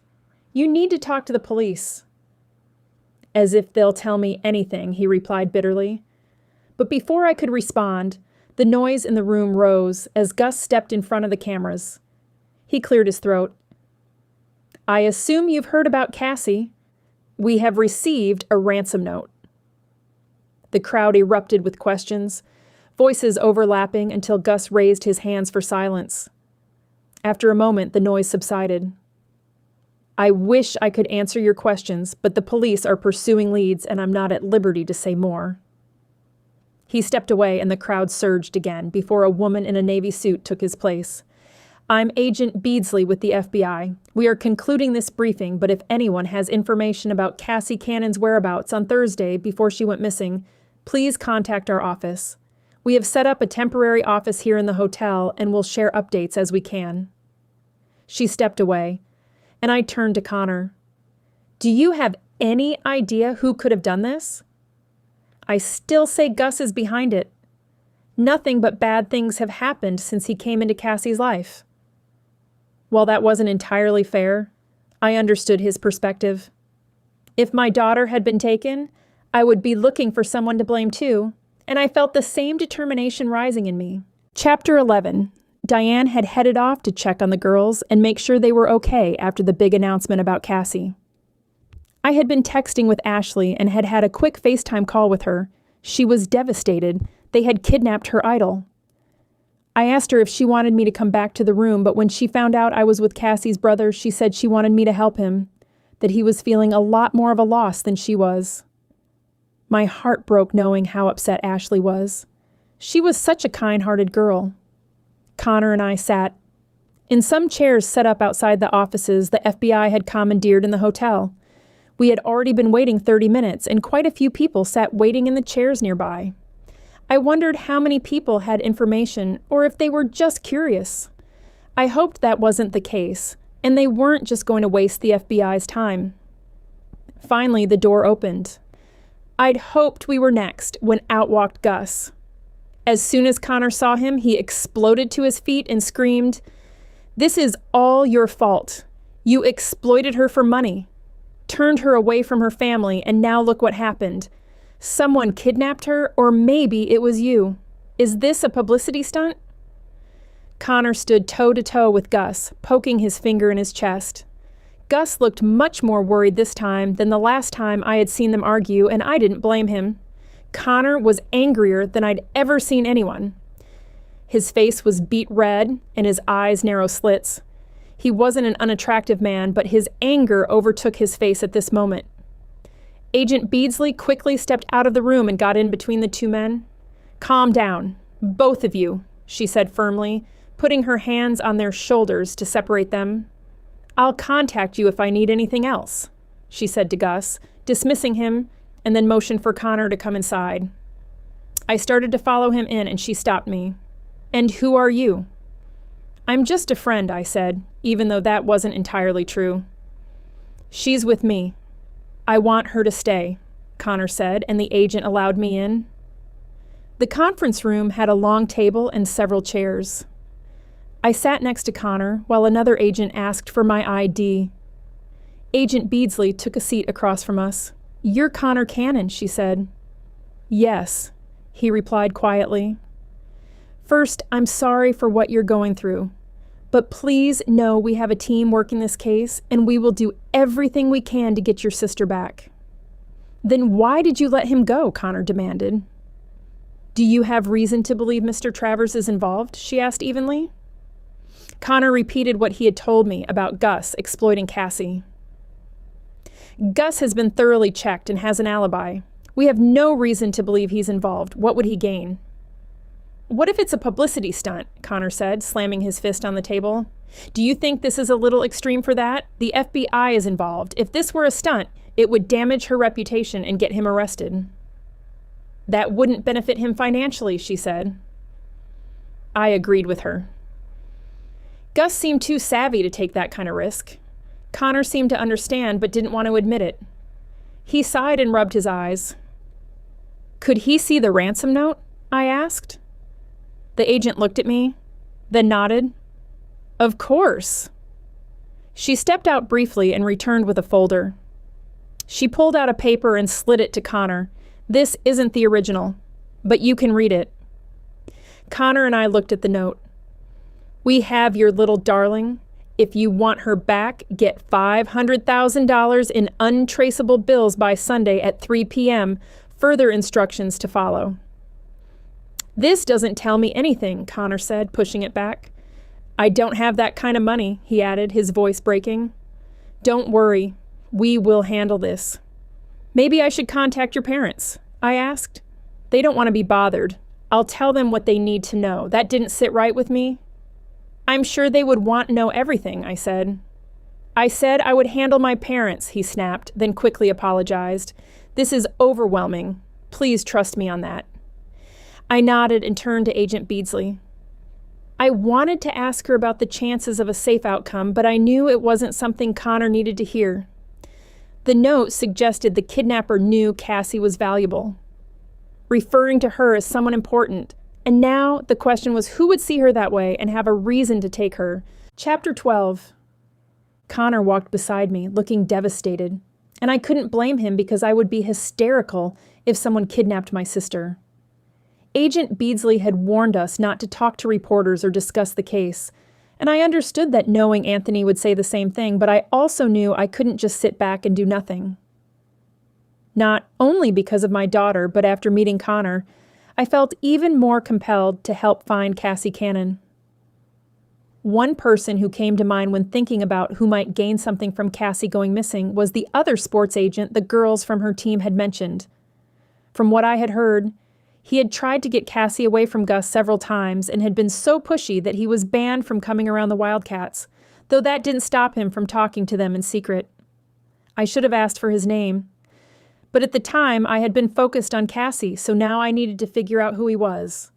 you need to talk to the police." "As if they'll tell me anything," he replied bitterly. But before I could respond, the noise in the room rose as Gus stepped in front of the cameras. He cleared his throat. "I assume you've heard about Cassie. We have received a ransom note." The crowd erupted with questions, voices overlapping until Gus raised his hands for silence. After a moment, the noise subsided. "I wish I could answer your questions, but the police are pursuing leads and I'm not at liberty to say more." He stepped away and the crowd surged again before a woman in a navy suit took his place. "I'm Agent Beardsley with the FBI. We are concluding this briefing, but if anyone has information about Cassie Cannon's whereabouts on Thursday before she went missing, please contact our office. We have set up a temporary office here in the hotel and will share updates as we can." She stepped away, and I turned to Connor. "Do you have any idea who could have done this?" "I still say Gus is behind it. Nothing but bad things have happened since he came into Cassie's life." While that wasn't entirely fair, I understood his perspective. If my daughter had been taken, I would be looking for someone to blame too, and I felt the same determination rising in me. Chapter 11. Diane had headed off to check on the girls and make sure they were okay after the big announcement about Cassie. I had been texting with Ashley and had had a quick FaceTime call with her. She was devastated. They had kidnapped her idol. I asked her if she wanted me to come back to the room, but when she found out I was with Cassie's brother, she said she wanted me to help him, that he was feeling a lot more of a loss than she was. My heart broke knowing how upset Ashley was. She was such a kind-hearted girl. Connor and I sat in some chairs set up outside the offices the FBI had commandeered in the hotel. We had already been waiting 30 minutes, and quite a few people sat waiting in the chairs nearby. I wondered how many people had information, or if they were just curious. I hoped that wasn't the case, and they weren't just going to waste the FBI's time. Finally, the door opened. I'd hoped we were next when out walked Gus. As soon as Connor saw him, he exploded to his feet and screamed, "This is all your fault. You exploited her for money, turned her away from her family, and now look what happened. Someone kidnapped her, or maybe it was you. Is this a publicity stunt?" Connor stood toe-to-toe with Gus, poking his finger in his chest. Gus looked much more worried this time than the last time I had seen them argue, and I didn't blame him. Connor was angrier than I'd ever seen anyone. His face was beet red, and his eyes narrow slits. He wasn't an unattractive man, but his anger overtook his face at this moment. Agent Beardsley quickly stepped out of the room and got in between the two men. "Calm down, both of you," she said firmly, putting her hands on their shoulders to separate them. "I'll contact you if I need anything else," she said to Gus, dismissing him, and then motioned for Connor to come inside. I started to follow him in, and she stopped me. "And who are you?" "I'm just a friend," I said, even though that wasn't entirely true. "She's with me. I want her to stay," Connor said, and the agent allowed me in. The conference room had a long table and several chairs. I sat next to Connor while another agent asked for my ID. Agent Beardsley took a seat across from us. "You're Connor Cannon," she said. "Yes," he replied quietly. "First, I'm sorry for what you're going through. But please know we have a team working this case, and we will do everything we can to get your sister back." "Then why did you let him go?" Connor demanded. "Do you have reason to believe Mr. Travers is involved?" she asked evenly. Connor repeated what he had told me about Gus exploiting Cassie. "Gus has been thoroughly checked and has an alibi. We have no reason to believe he's involved. What would he gain?" "What if it's a publicity stunt?" Connor said, slamming his fist on the table. "Do you think this is a little extreme for that? The FBI is involved. If this were a stunt, it would damage her reputation and get him arrested." "That wouldn't benefit him financially," she said. I agreed with her. Gus seemed too savvy to take that kind of risk. Connor seemed to understand but didn't want to admit it. He sighed and rubbed his eyes. "Could he see the ransom note?" I asked. The agent looked at me, then nodded. "Of course." She stepped out briefly and returned with a folder. She pulled out a paper and slid it to Connor. "This isn't the original, but you can read it." Connor and I looked at the note. "We have your little darling. If you want her back, get $500,000 in untraceable bills by Sunday at 3 p.m. Further instructions to follow." "This doesn't tell me anything," Connor said, pushing it back. "I don't have that kind of money," he added, his voice breaking. "Don't worry. We will handle this." "Maybe I should contact your parents?" I asked. "They don't want to be bothered. I'll tell them what they need to know. That didn't sit right with me." "I'm sure they would want to know everything," I said. "I said I would handle my parents," he snapped, then quickly apologized. "This is overwhelming. Please trust me on that." I nodded and turned to Agent Beardsley. I wanted to ask her about the chances of a safe outcome, but I knew it wasn't something Connor needed to hear. The note suggested the kidnapper knew Cassie was valuable, referring to her as someone important, and now the question was who would see her that way and have a reason to take her. Chapter 12. Connor walked beside me, looking devastated, and I couldn't blame him because I would be hysterical if someone kidnapped my sister. Agent Beardsley had warned us not to talk to reporters or discuss the case, and I understood that knowing Anthony would say the same thing, but I also knew I couldn't just sit back and do nothing. Not only because of my daughter, but after meeting Connor, I felt even more compelled to help find Cassie Cannon. One person who came to mind when thinking about who might gain something from Cassie going missing was the other sports agent the girls from her team had mentioned. From what I had heard, he had tried to get Cassie away from Gus several times and had been so pushy that he was banned from coming around the Wildcats, though that didn't stop him from talking to them in secret. I should have asked for his name. But at the time, I had been focused on Cassie, so now I needed to figure out who he was.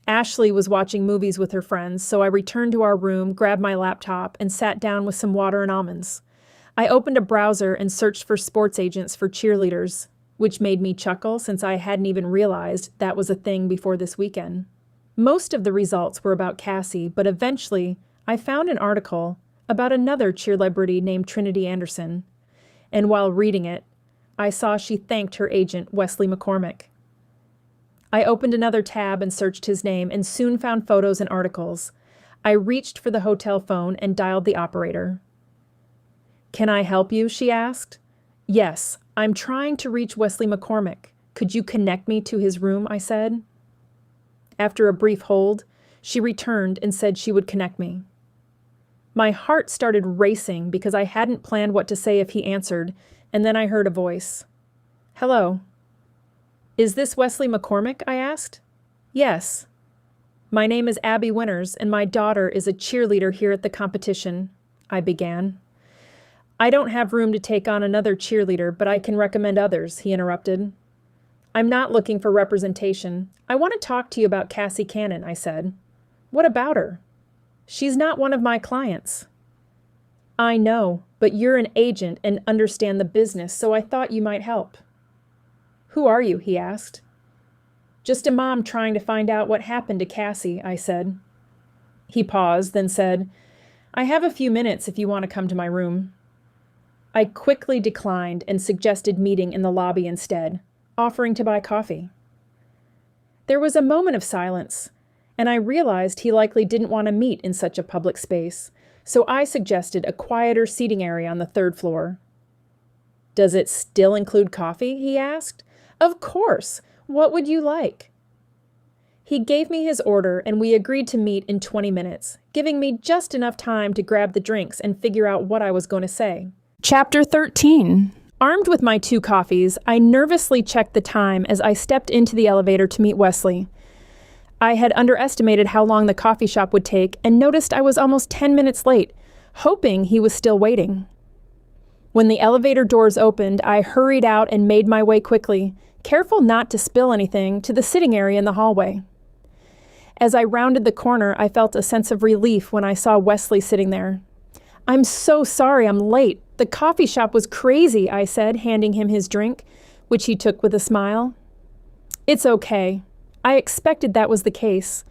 Ashley was watching movies with her friends, so I returned to our room, grabbed my laptop, and sat down with some water and almonds. I opened a browser and searched for sports agents for cheerleaders, which made me chuckle since I hadn't even realized that was a thing before this weekend. Most of the results were about Cassie, but eventually I found an article about another cheerlebrity named Trinity Anderson, and while reading it, I saw she thanked her agent, Wesley McCormick. I opened another tab and searched his name and soon found photos and articles. I reached for the hotel phone and dialed the operator. "Can I help you?" she asked. "Yes, I'm trying to reach Wesley McCormick. Could you connect me to his room?" I said. After a brief hold, she returned and said she would connect me. My heart started racing because I hadn't planned what to say if he answered, and then I heard a voice. "Hello." "Is this Wesley McCormick?" I asked. "Yes." "My name is Abby Winters, and my daughter is a cheerleader here at the competition," I began. "I don't have room to take on another cheerleader, but I can recommend others," he interrupted. I'm not looking for representation. I want to talk to you about Cassie Cannon, I said. What about her? She's not one of my clients. I know, but you're an agent and understand the business, so I thought you might help. Who are you? He asked. Just a mom trying to find out what happened to Cassie, I said. He paused, then said, I have a few minutes if you want to come to my room. I quickly declined and suggested meeting in the lobby instead, offering to buy coffee. There was a moment of silence, and I realized he likely didn't want to meet in such a public space, so I suggested a quieter seating area on the third floor. Does it still include coffee? He asked. Of course. What would you like? He gave me his order, and we agreed to meet in 20 minutes, giving me just enough time to grab the drinks and figure out what I was going to say. Chapter 13. Armed with my 2 coffees, I nervously checked the time as I stepped into the elevator to meet Wesley. I had underestimated how long the coffee shop would take and noticed I was almost 10 minutes late, hoping he was still waiting. When the elevator doors opened, I hurried out and made my way quickly, careful not to spill anything, to the sitting area in the hallway. As I rounded the corner, I felt a sense of relief when I saw Wesley sitting there. I'm so sorry I'm late. The coffee shop was crazy, I said, handing him his drink, which he took with a smile. It's okay. I expected that was the case.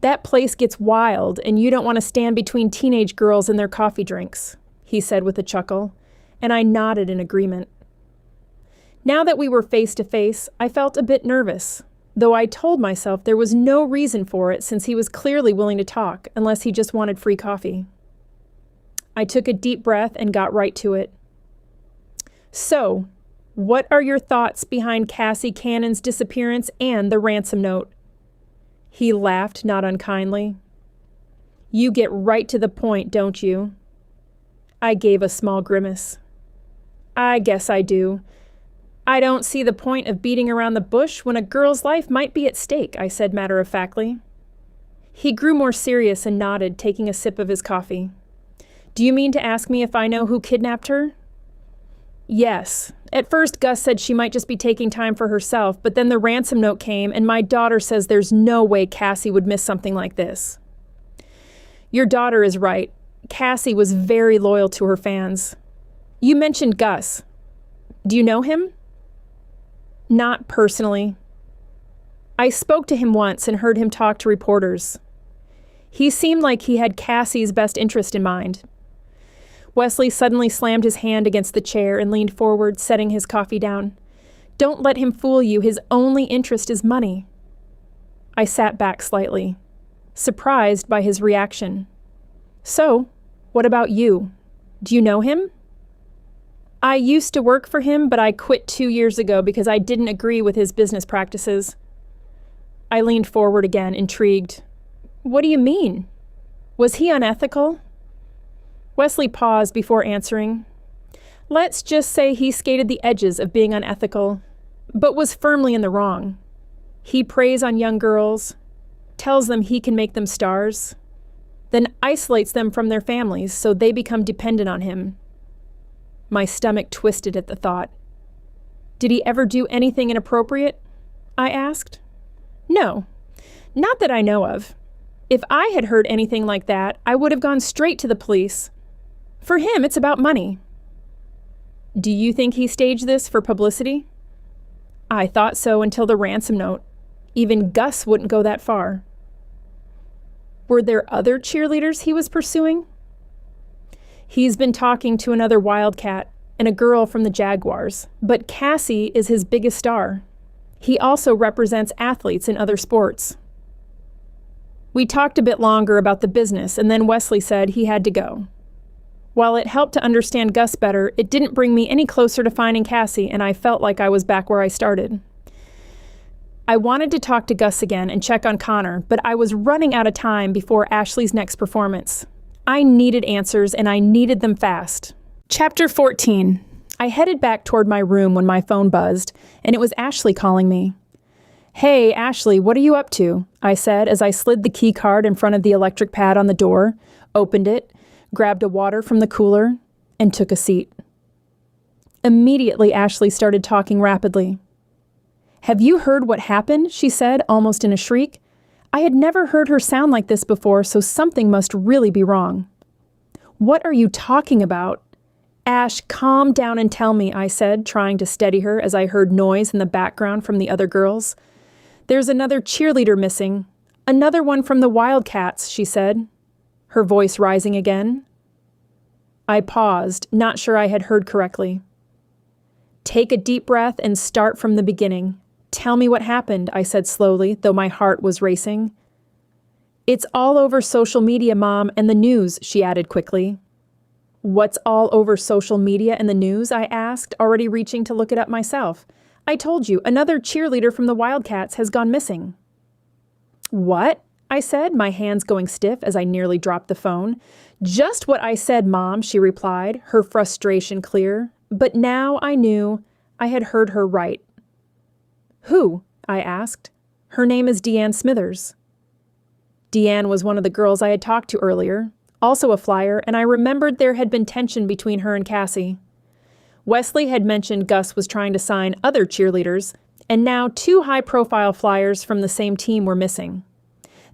That place gets wild, and you don't want to stand between teenage girls and their coffee drinks, he said with a chuckle, and I nodded in agreement. Now that we were face to face, I felt a bit nervous, though I told myself there was no reason for it since he was clearly willing to talk, unless he just wanted free coffee. I took a deep breath and got right to it. So, what are your thoughts behind Cassie Cannon's disappearance and the ransom note? He laughed, not unkindly. You get right to the point, don't you? I gave a small grimace. I guess I do. I don't see the point of beating around the bush when a girl's life might be at stake, I said matter-of-factly. He grew more serious and nodded, taking a sip of his coffee. Do you mean to ask me if I know who kidnapped her? Yes. At first, Gus said she might just be taking time for herself, but then the ransom note came, and my daughter says there's no way Cassie would miss something like this. Your daughter is right. Cassie was very loyal to her fans. You mentioned Gus. Do you know him? Not personally. I spoke to him once and heard him talk to reporters. He seemed like he had Cassie's best interest in mind. Wesley suddenly slammed his hand against the chair and leaned forward, setting his coffee down. Don't let him fool you. His only interest is money. I sat back slightly, surprised by his reaction. So, what about you? Do you know him? I used to work for him, but I quit 2 years ago because I didn't agree with his business practices. I leaned forward again, intrigued. What do you mean? Was he unethical? Wesley paused before answering. Let's just say he skated the edges of being unethical, but was firmly in the wrong. He preys on young girls, tells them he can make them stars, then isolates them from their families so they become dependent on him. My stomach twisted at the thought. Did he ever do anything inappropriate? I asked. No, not that I know of. If I had heard anything like that, I would have gone straight to the police. For him, it's about money. Do you think he staged this for publicity? I thought so until the ransom note. Even Gus wouldn't go that far. Were there other cheerleaders he was pursuing? He's been talking to another Wildcat and a girl from the Jaguars, but Cassie is his biggest star. He also represents athletes in other sports. We talked a bit longer about the business, and then Wesley said he had to go. While it helped to understand Gus better, it didn't bring me any closer to finding Cassie, and I felt like I was back where I started. I wanted to talk to Gus again and check on Connor, but I was running out of time before Ashley's next performance. I needed answers, and I needed them fast. Chapter 14. I headed back toward my room when my phone buzzed, and it was Ashley calling me. Hey, Ashley, what are you up to? I said as I slid the key card in front of the electric pad on the door, opened it, grabbed a water from the cooler, and took a seat. Immediately, Ashley started talking rapidly. "Have you heard what happened?" she said, almost in a shriek. I had never heard her sound like this before, so something must really be wrong. "What are you talking about?" "Ash, calm down and tell me," I said, trying to steady her as I heard noise in the background from the other girls. "There's another cheerleader missing. Another one from the Wildcats," she said, her voice rising again. I paused, not sure I had heard correctly. "Take a deep breath and start from the beginning. Tell me what happened," I said slowly, though my heart was racing. "It's all over social media, Mom, and the news," she added quickly. "What's all over social media and the news?" I asked, already reaching to look it up myself. "I told you, another cheerleader from the Wildcats has gone missing." "What?" I said, my hands going stiff as I nearly dropped the phone. "Just what I said, Mom," she replied, her frustration clear. But now I knew I had heard her right. "Who?" I asked. "Her name is Deanne Smithers." Deanne was one of the girls I had talked to earlier, also a flyer, and I remembered there had been tension between her and Cassie. Wesley had mentioned Gus was trying to sign other cheerleaders, and now 2 high-profile flyers from the same team were missing.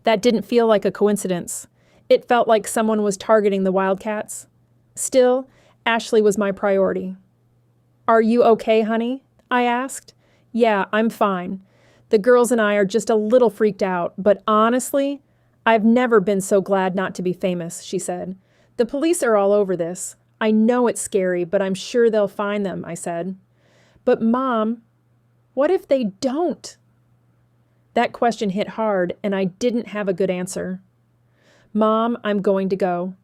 That didn't feel like a coincidence. It felt like someone was targeting the Wildcats. Still, Ashley was my priority. "Are you okay, honey?" I asked. "Yeah, I'm fine. The girls and I are just a little freaked out, but honestly, I've never been so glad not to be famous," she said. "The police are all over this. I know it's scary, but I'm sure they'll find them," I said. "But Mom, what if they don't?" That question hit hard, and I didn't have a good answer. "Mom, I'm going to go.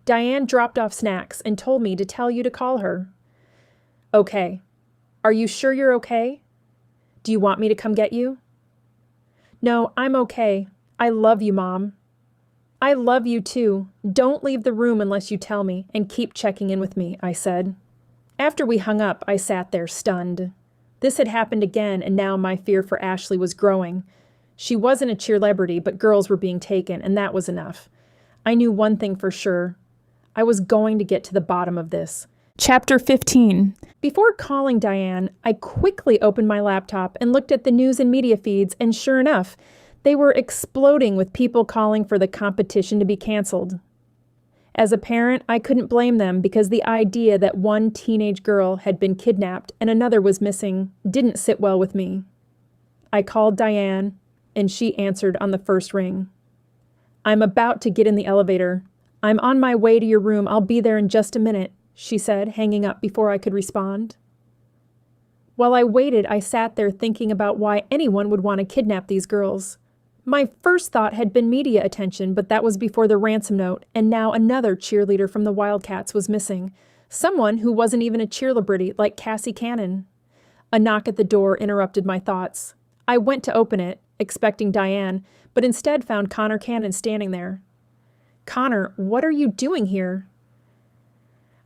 Diane dropped off snacks and told me to tell you to call her." "Okay. Are you sure you're okay? Do you want me to come get you?" "No, I'm okay. I love you, Mom." "I love you too. Don't leave the room unless you tell me, and keep checking in with me," I said. After we hung up, I sat there stunned. This had happened again, and now my fear for Ashley was growing. She wasn't a cheerlebrity, but girls were being taken, and that was enough. I knew one thing for sure. I was going to get to the bottom of this. Chapter 15. Before calling Diane, I quickly opened my laptop and looked at the news and media feeds, and sure enough, they were exploding with people calling for the competition to be canceled. As a parent, I couldn't blame them because the idea that one teenage girl had been kidnapped and another was missing didn't sit well with me. I called Diane, and she answered on the first ring. "I'm about to get in the elevator. I'm on my way to your room. I'll be there in just a minute," she said, hanging up before I could respond. While I waited, I sat there thinking about why anyone would want to kidnap these girls. My first thought had been media attention, but that was before the ransom note, and now another cheerleader from the Wildcats was missing. Someone who wasn't even a cheerlebrity, like Cassie Cannon. A knock at the door interrupted my thoughts. I went to open it, expecting Diane, but instead found Connor Cannon standing there. "Connor, what are you doing here?"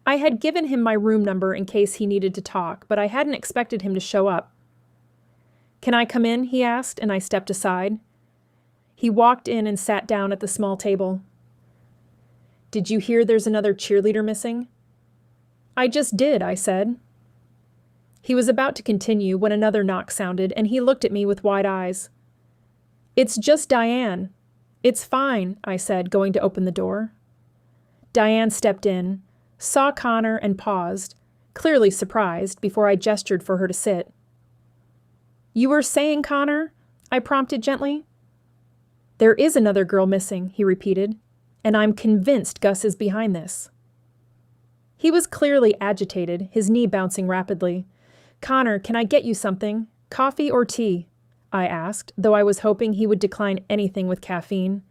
I had given him my room number in case he needed to talk, but I hadn't expected him to show up. "Can I come in?" he asked, and I stepped aside. He walked in and sat down at the small table. "Did you hear there's another cheerleader missing?" "I just did," I said. He was about to continue when another knock sounded, and he looked at me with wide eyes. "It's just Diane." "It's fine," I said, going to open the door. Diane stepped in, saw Connor, and paused, clearly surprised, before I gestured for her to sit. "You were saying, Connor?" I prompted gently. "There is another girl missing," he repeated, "and I'm convinced Gus is behind this." He was clearly agitated, his knee bouncing rapidly. "Connor, can I get you something? Coffee or tea?" I asked, though I was hoping he would decline anything with caffeine.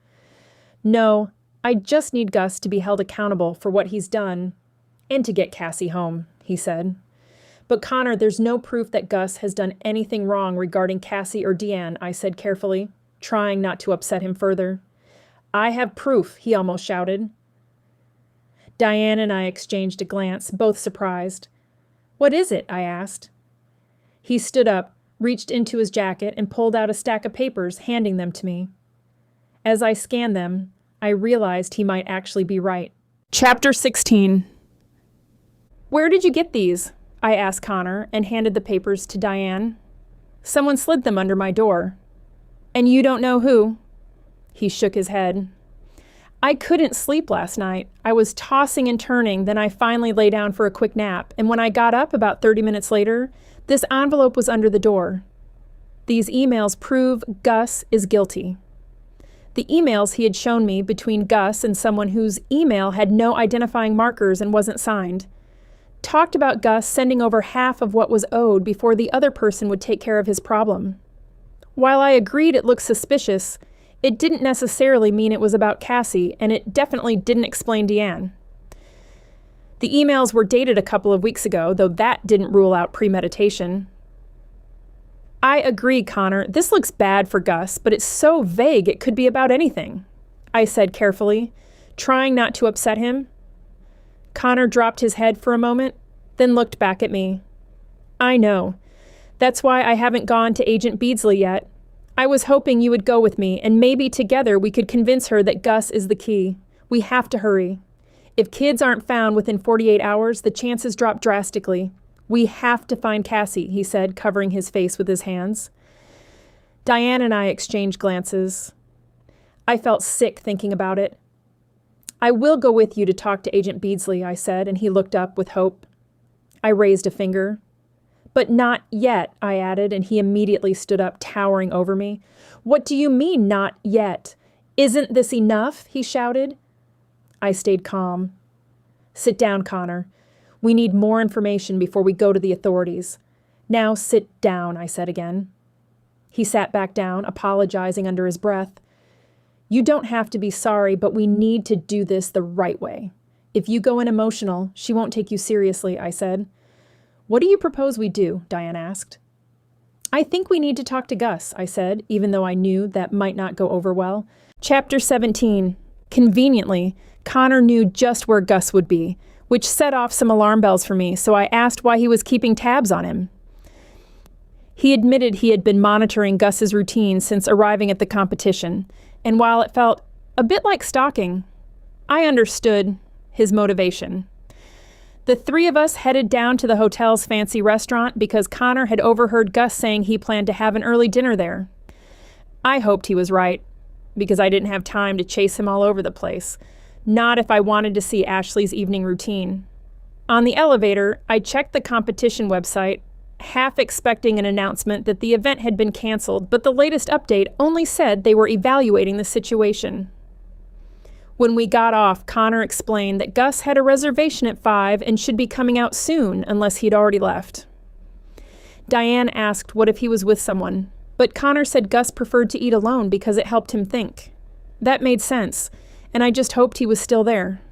"No, I just need Gus to be held accountable for what he's done, and to get Cassie home," he said. "But Connor, there's no proof that Gus has done anything wrong regarding Cassie or Deanne," I said carefully, trying not to upset him further. "I have proof," he almost shouted. Diane and I exchanged a glance, both surprised. "What is it?" I asked. He stood up, reached into his jacket, and pulled out a stack of papers, handing them to me. As I scanned them, I realized he might actually be right. Chapter 16. "Where did you get these?" I asked Connor, and handed the papers to Diane. Someone slid them under my door. And you don't know who? He shook his head. I couldn't sleep last night. I was tossing and turning, then I finally lay down for a quick nap, and when I got up about 30 minutes later, this envelope was under the door. These emails prove Gus is guilty. The emails he had shown me between Gus and someone whose email had no identifying markers and wasn't signed talked about Gus sending over half of what was owed before the other person would take care of his problem. While I agreed it looked suspicious, it didn't necessarily mean it was about Cassie, and it definitely didn't explain Deanne. The emails were dated a couple of weeks ago, though that didn't rule out premeditation. I agree, Connor. This looks bad for Gus, but it's so vague it could be about anything, I said carefully, trying not to upset him. Connor dropped his head for a moment, then looked back at me. I know. That's why I haven't gone to Agent Beardsley yet. I was hoping you would go with me, and maybe together we could convince her that Gus is the key. We have to hurry. If kids aren't found within 48 hours, the chances drop drastically. We have to find Cassie, he said, covering his face with his hands. Diane and I exchanged glances. I felt sick thinking about it. I will go with you to talk to Agent Beardsley, I said, and he looked up with hope. I raised a finger. But not yet, I added, and he immediately stood up, towering over me. What do you mean, not yet? Isn't this enough? He shouted. I stayed calm. Sit down, Connor. We need more information before we go to the authorities. Now sit down, I said again. He sat back down, apologizing under his breath. You don't have to be sorry, but we need to do this the right way. If you go in emotional, she won't take you seriously, I said. What do you propose we do? Diane asked. I think we need to talk to Gus, I said, even though I knew that might not go over well. Chapter 17. Conveniently, Connor knew just where Gus would be, which set off some alarm bells for me, so I asked why he was keeping tabs on him. He admitted he had been monitoring Gus's routine since arriving at the competition, and while it felt a bit like stalking, I understood his motivation. The three of us headed down to the hotel's fancy restaurant because Connor had overheard Gus saying he planned to have an early dinner there. I hoped he was right, because I didn't have time to chase him all over the place, not if I wanted to see Ashley's evening routine. On the elevator, I checked the competition website, half expecting an announcement that the event had been canceled, but the latest update only said they were evaluating the situation. When we got off, Connor explained that Gus had a reservation at 5 and should be coming out soon unless he'd already left. Diane asked what if he was with someone, but Connor said Gus preferred to eat alone because it helped him think. That made sense, and I just hoped he was still there.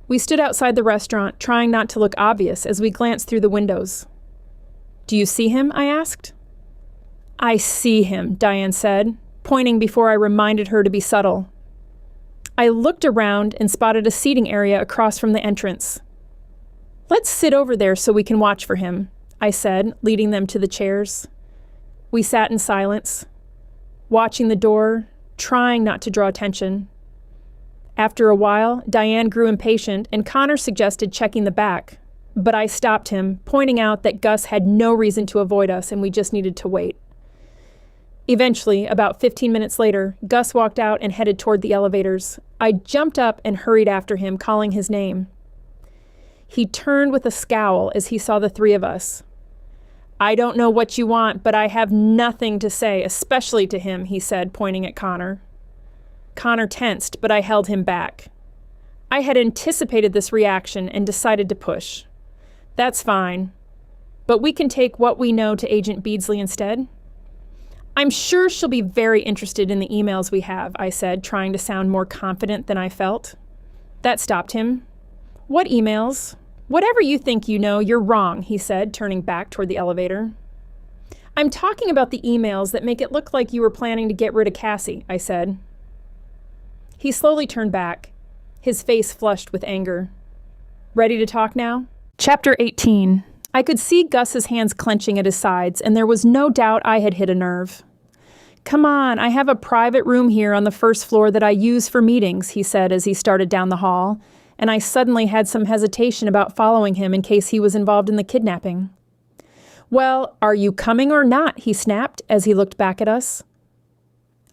We stood outside the restaurant, trying not to look obvious as we glanced through the windows. Do you see him? I asked. I see him, Diane said, pointing before I reminded her to be subtle. I looked around and spotted a seating area across from the entrance. Let's sit over there so we can watch for him, I said, leading them to the chairs. We sat in silence, watching the door, trying not to draw attention. After a while, Diane grew impatient and Connor suggested checking the back, but I stopped him, pointing out that Gus had no reason to avoid us and we just needed to wait. Eventually, about 15 minutes later, Gus walked out and headed toward the elevators. I jumped up and hurried after him, calling his name. He turned with a scowl as he saw the three of us. I don't know what you want, but I have nothing to say, especially to him, he said, pointing at Connor. Connor tensed, but I held him back. I had anticipated this reaction and decided to push. That's fine, but we can take what we know to Agent Beardsley instead. I'm sure she'll be very interested in the emails we have, I said, trying to sound more confident than I felt. That stopped him. What emails? Whatever you think you know, you're wrong, he said, turning back toward the elevator. I'm talking about the emails that make it look like you were planning to get rid of Cassie, I said. He slowly turned back, his face flushed with anger. Ready to talk now? Chapter 18. I could see Gus's hands clenching at his sides, and there was no doubt I had hit a nerve. Come on, I have a private room here on the first floor that I use for meetings, he said as he started down the hall, and I suddenly had some hesitation about following him in case he was involved in the kidnapping. Well, are you coming or not? He snapped as he looked back at us.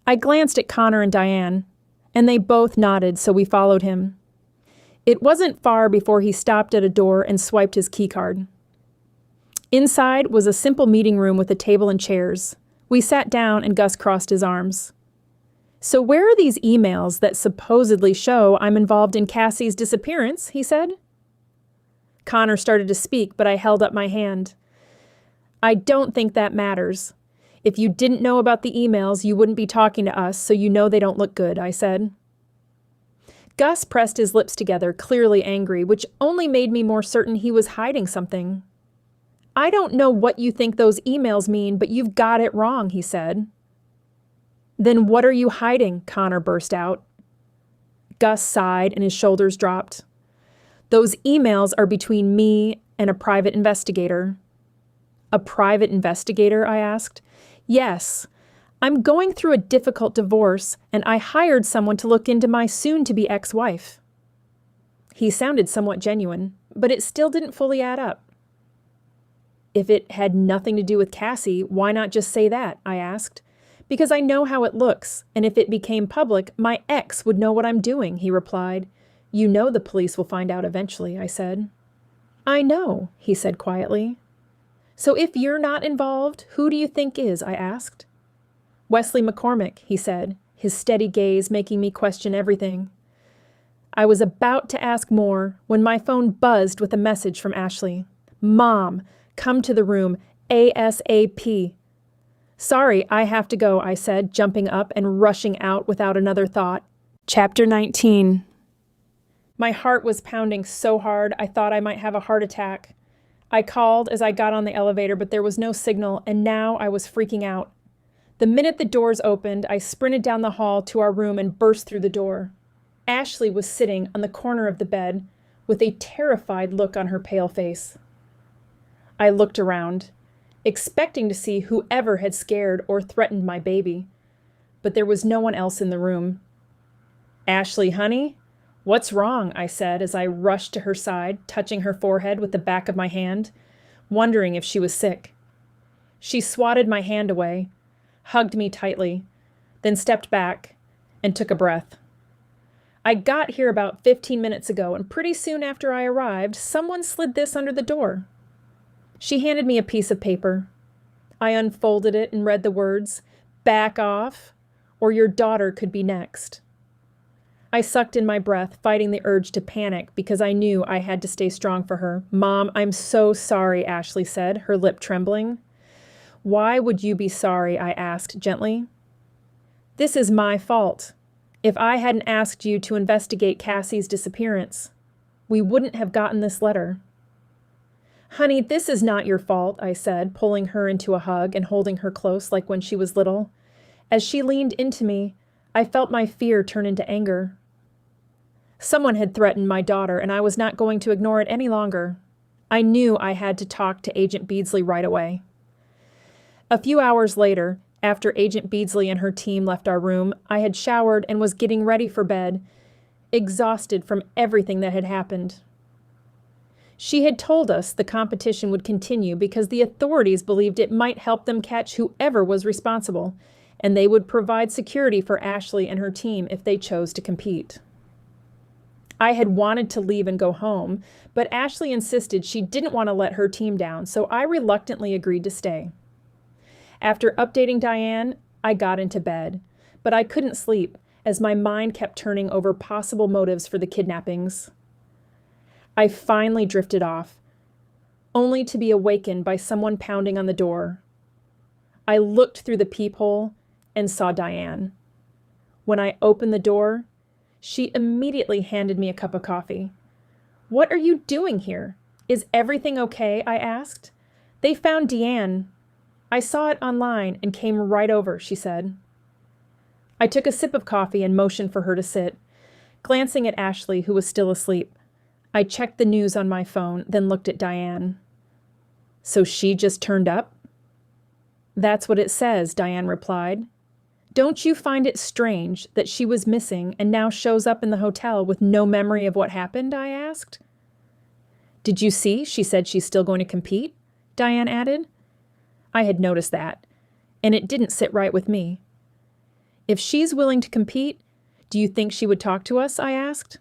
I glanced at Connor and Diane, and they both nodded, so we followed him. It wasn't far before he stopped at a door and swiped his keycard. Inside was a simple meeting room with a table and chairs. We sat down and Gus crossed his arms. So where are these emails that supposedly show I'm involved in Cassie's disappearance? He said. Connor started to speak, but I held up my hand. I don't think that matters. If you didn't know about the emails, you wouldn't be talking to us, so you know they don't look good, I said. Gus pressed his lips together, clearly angry, which only made me more certain he was hiding something. I don't know what you think those emails mean, but you've got it wrong, he said. Then what are you hiding? Connor burst out. Gus sighed and his shoulders dropped. Those emails are between me and a private investigator. A private investigator? I asked. Yes. I'm going through a difficult divorce, and I hired someone to look into my soon-to-be ex-wife. He sounded somewhat genuine, but it still didn't fully add up. If it had nothing to do with Cassie, why not just say that? I asked. Because I know how it looks, and if it became public, my ex would know what I'm doing, he replied. You know the police will find out eventually, I said. I know, he said quietly. So if you're not involved, who do you think is? I asked. Wesley McCormick, he said, his steady gaze making me question everything. I was about to ask more when my phone buzzed with a message from Ashley. Mom, come to the room, ASAP. Sorry, I have to go, I said, jumping up and rushing out without another thought. Chapter 19. My heart was pounding so hard I thought I might have a heart attack. I called as I got on the elevator, but there was no signal, and now I was freaking out. The minute the doors opened, I sprinted down the hall to our room and burst through the door. Ashley was sitting on the corner of the bed with a terrified look on her pale face. I looked around, expecting to see whoever had scared or threatened my baby, but there was no one else in the room. Ashley, honey? What's wrong? I said as I rushed to her side, touching her forehead with the back of my hand, wondering if she was sick. She swatted my hand away, hugged me tightly, then stepped back and took a breath. I got here about 15 minutes ago, and pretty soon after I arrived, someone slid this under the door. She handed me a piece of paper. I unfolded it and read the words, "Back off, or your daughter could be next." I sucked in my breath, fighting the urge to panic because I knew I had to stay strong for her. Mom, I'm so sorry, Ashley said, her lip trembling. Why would you be sorry? I asked gently. This is my fault. If I hadn't asked you to investigate Cassie's disappearance, we wouldn't have gotten this letter. Honey, this is not your fault, I said, pulling her into a hug and holding her close like when she was little. As she leaned into me, I felt my fear turn into anger. Someone had threatened my daughter, and I was not going to ignore it any longer. I knew I had to talk to Agent Beardsley right away. A few hours later, after Agent Beardsley and her team left our room, I had showered and was getting ready for bed, exhausted from everything that had happened. She had told us the competition would continue because the authorities believed it might help them catch whoever was responsible, and they would provide security for Ashley and her team if they chose to compete. I had wanted to leave and go home, but Ashley insisted she didn't want to let her team down, so I reluctantly agreed to stay. After updating Diane, I got into bed, but I couldn't sleep as my mind kept turning over possible motives for the kidnappings. I finally drifted off, only to be awakened by someone pounding on the door. I looked through the peephole and saw Diane. When I opened the door, she immediately handed me a cup of coffee. What are you doing here? Is everything okay? I asked. They found Deanne. I saw it online and came right over, she said. I took a sip of coffee and motioned for her to sit, glancing at Ashley, who was still asleep. I checked the news on my phone, then looked at Diane. So she just turned up? That's what it says, Diane replied. Don't you find it strange that she was missing and now shows up in the hotel with no memory of what happened? I asked. Did you see? She said she's still going to compete, Diane added. I had noticed that, and it didn't sit right with me. If she's willing to compete, do you think she would talk to us? I asked.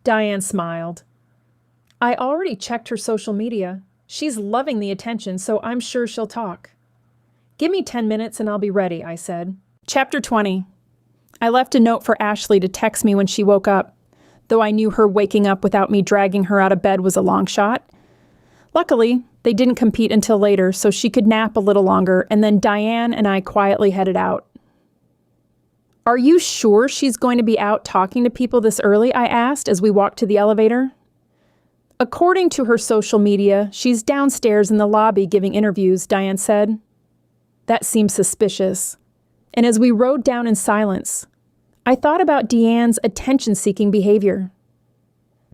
Diane smiled. I already checked her social media. She's loving the attention, so I'm sure she'll talk. Give me 10 minutes and I'll be ready, I said. Chapter 20. I left a note for Ashley to text me when she woke up, though I knew her waking up without me dragging her out of bed was a long shot. Luckily, they didn't compete until later, so she could nap a little longer, and then Diane and I quietly headed out. Are you sure she's going to be out talking to people this early? I asked as we walked to the elevator. According to her social media, she's downstairs in the lobby giving interviews, Diane said. That seemed suspicious. And as we rode down in silence, I thought about Deanne's attention-seeking behavior.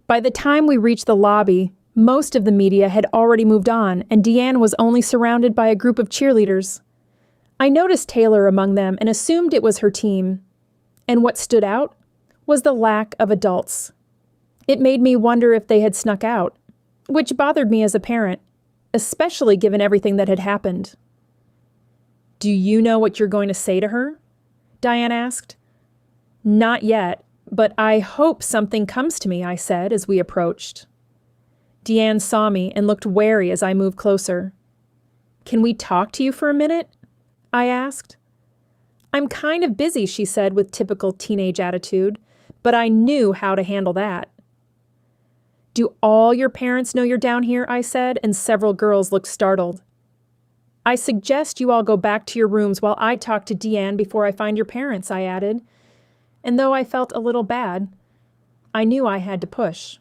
By the time we reached the lobby, most of the media had already moved on, and Deanne was only surrounded by a group of cheerleaders. I noticed Taylor among them and assumed it was her team. And what stood out was the lack of adults. It made me wonder if they had snuck out, which bothered me as a parent, especially given everything that had happened. Do you know what you're going to say to her? Diane asked. Not yet, but I hope something comes to me, I said as we approached. Deanne saw me and looked wary as I moved closer. Can we talk to you for a minute? I asked. I'm kind of busy, she said with typical teenage attitude, but I knew how to handle that. Do all your parents know you're down here? I said, and several girls looked startled. I suggest you all go back to your rooms while I talk to Deanne before I find your parents, I added. And though I felt a little bad, I knew I had to push.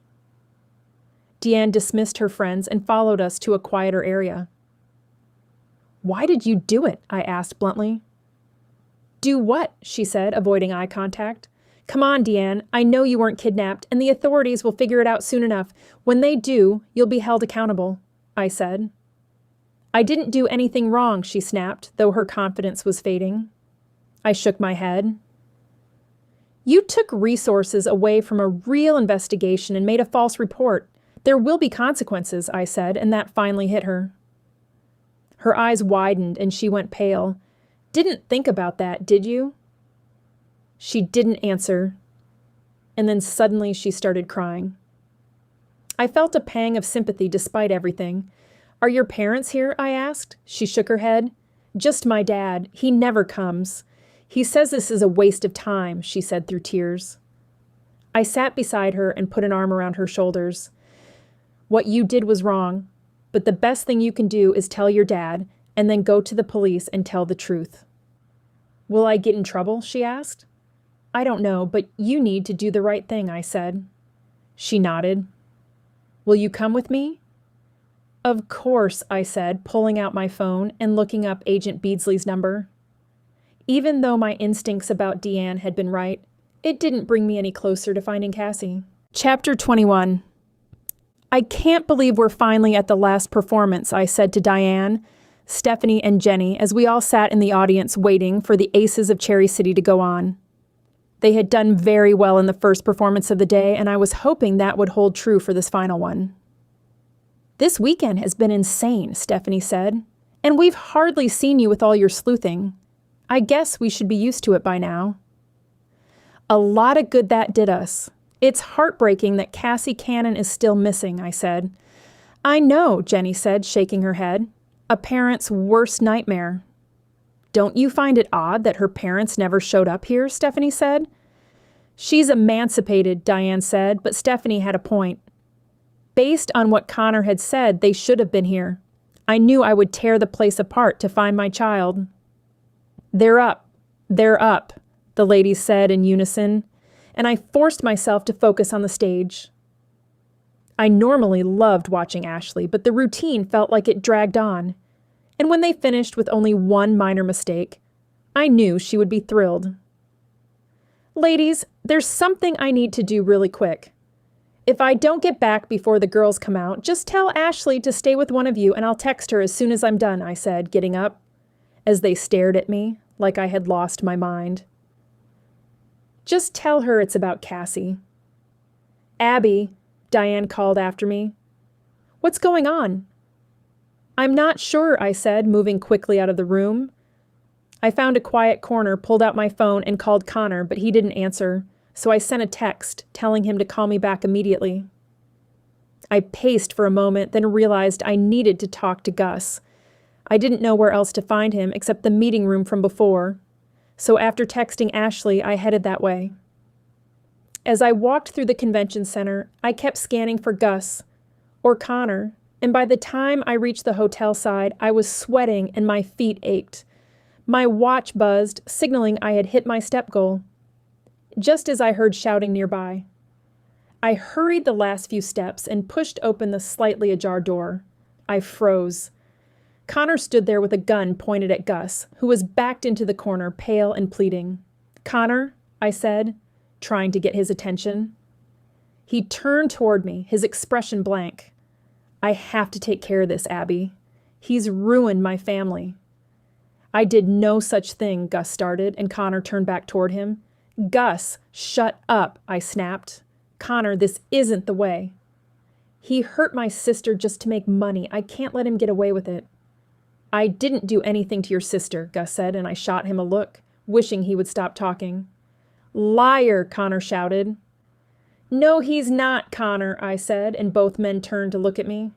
Deanne dismissed her friends and followed us to a quieter area. Why did you do it? I asked bluntly. Do what? She said, avoiding eye contact. Come on, Deanne. I know you weren't kidnapped, and the authorities will figure it out soon enough. When they do, you'll be held accountable, I said. I didn't do anything wrong, she snapped, though her confidence was fading. I shook my head. You took resources away from a real investigation and made a false report. There will be consequences, I said, and that finally hit her. Her eyes widened and she went pale. Didn't think about that, did you? She didn't answer, and then suddenly she started crying. I felt a pang of sympathy despite everything. Are your parents here? I asked. She shook her head. Just my dad. He never comes. He says this is a waste of time, she said through tears. I sat beside her and put an arm around her shoulders. What you did was wrong, but the best thing you can do is tell your dad and then go to the police and tell the truth. Will I get in trouble? She asked. I don't know, but you need to do the right thing, I said. She nodded. Will you come with me? Of course, I said, pulling out my phone and looking up Agent Beardsley's number. Even though my instincts about Deanne had been right, it didn't bring me any closer to finding Cassie. Chapter 21. I can't believe we're finally at the last performance, I said to Diane, Stephanie, and Jenny as we all sat in the audience waiting for the Aces of Cherry City to go on. They had done very well in the first performance of the day, and I was hoping that would hold true for this final one. This weekend has been insane, Stephanie said, and we've hardly seen you with all your sleuthing. I guess we should be used to it by now. A lot of good that did us. It's heartbreaking that Cassie Cannon is still missing, I said. I know, Jenny said, shaking her head. A parent's worst nightmare. Don't you find it odd that her parents never showed up here? Stephanie said. She's emancipated, Diane said, but Stephanie had a point. Based on what Connor had said, they should have been here. I knew I would tear the place apart to find my child. They're up, the ladies said in unison, and I forced myself to focus on the stage. I normally loved watching Ashley, but the routine felt like it dragged on. And when they finished with only one minor mistake, I knew she would be thrilled. Ladies, there's something I need to do really quick. If I don't get back before the girls come out, just tell Ashley to stay with one of you and I'll text her as soon as I'm done, I said, getting up, as they stared at me like I had lost my mind. Just tell her it's about Cassie. Abby, Diane called after me. What's going on? I'm not sure, I said, moving quickly out of the room. I found a quiet corner, pulled out my phone, and called Connor, but he didn't answer, so I sent a text telling him to call me back immediately. I paced for a moment, then realized I needed to talk to Gus. I didn't know where else to find him except the meeting room from before, so after texting Ashley, I headed that way. As I walked through the convention center, I kept scanning for Gus or Connor, and by the time I reached the hotel side, I was sweating and my feet ached. My watch buzzed, signaling I had hit my step goal. Just as I heard shouting nearby, I hurried the last few steps and pushed open the slightly ajar door. I froze. Connor stood there with a gun pointed at Gus, who was backed into the corner, pale and pleading. "Connor," I said, trying to get his attention. He turned toward me, his expression blank. "I have to take care of this, Abby. He's ruined my family." "I did no such thing," Gus started, and Connor turned back toward him. "Gus, shut up," I snapped. "Connor, this isn't the way." "He hurt my sister just to make money. I can't let him get away with it." "I didn't do anything to your sister," Gus said, and I shot him a look, wishing he would stop talking. "Liar," Connor shouted. "No, he's not, Connor," I said, and both men turned to look at me.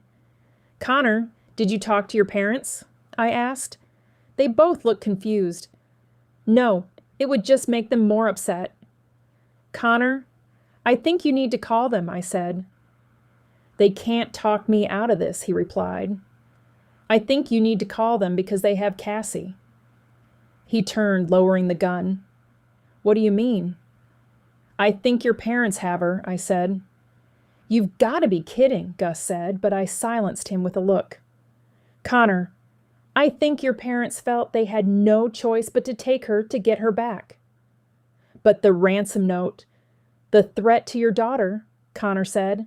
"Connor, did you talk to your parents?" I asked. They both looked confused. "No, it would just make them more upset." "Connor, I think you need to call them," I said. "They can't talk me out of this," he replied. "I think you need to call them because they have Cassie." He turned, lowering the gun. "What do you mean?" "I think your parents have her," I said. "You've got to be kidding," Gus said, but I silenced him with a look. "Connor, I think your parents felt they had no choice but to take her to get her back." "But the ransom note, the threat to your daughter," Connor said.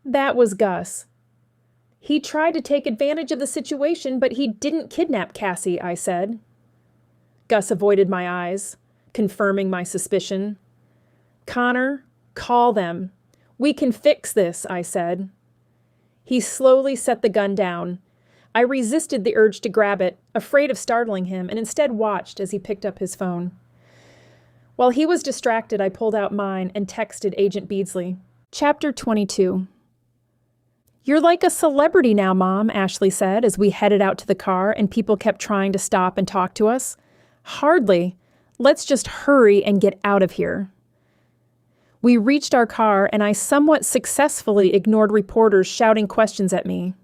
"That was Gus." "He tried to take advantage of the situation, but he didn't kidnap Cassie," I said. Gus avoided my eyes, confirming my suspicion. "Connor, call them. We can fix this," I said. He slowly set the gun down. I resisted the urge to grab it, afraid of startling him, and instead watched as he picked up his phone. While he was distracted, I pulled out mine and texted Agent Beardsley. Chapter 22. "You're like a celebrity now, Mom," Ashley said as we headed out to the car and people kept trying to stop and talk to us. "Hardly. Let's just hurry and get out of here." We reached our car and I somewhat successfully ignored reporters shouting questions at me.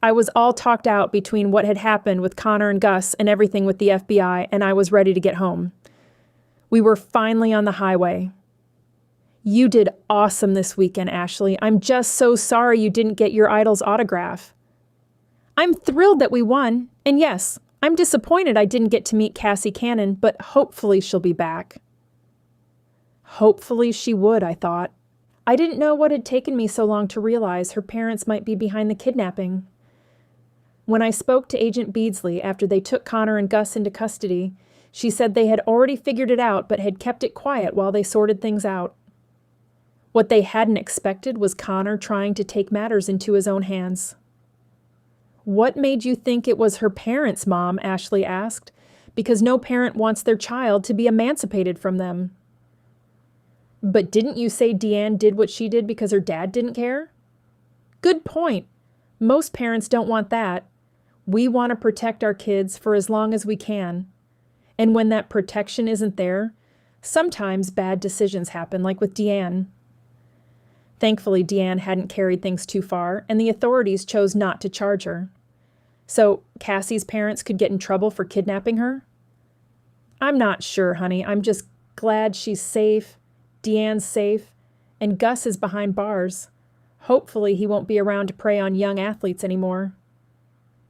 I was all talked out between what had happened with Connor and Gus and everything with the FBI, and I was ready to get home. We were finally on the highway. "You did awesome this weekend, Ashley. I'm just so sorry you didn't get your idol's autograph." "I'm thrilled that we won, and yes, I'm disappointed I didn't get to meet Cassie Cannon, but hopefully she'll be back." Hopefully she would, I thought. I didn't know what had taken me so long to realize her parents might be behind the kidnapping. When I spoke to Agent Beardsley after they took Connor and Gus into custody, she said they had already figured it out but had kept it quiet while they sorted things out. What they hadn't expected was Connor trying to take matters into his own hands. "What made you think it was her parents, Mom?" Ashley asked, "because no parent wants their child to be emancipated from them." "But didn't you say Deanne did what she did because her dad didn't care?" "Good point. Most parents don't want that. We want to protect our kids for as long as we can. And when that protection isn't there, sometimes bad decisions happen, like with Deanne." Thankfully, Deanne hadn't carried things too far, and the authorities chose not to charge her. So Cassie's parents could get in trouble for kidnapping her? "I'm not sure, honey. I'm just glad she's safe, Deanne's safe, and Gus is behind bars. Hopefully he won't be around to prey on young athletes anymore."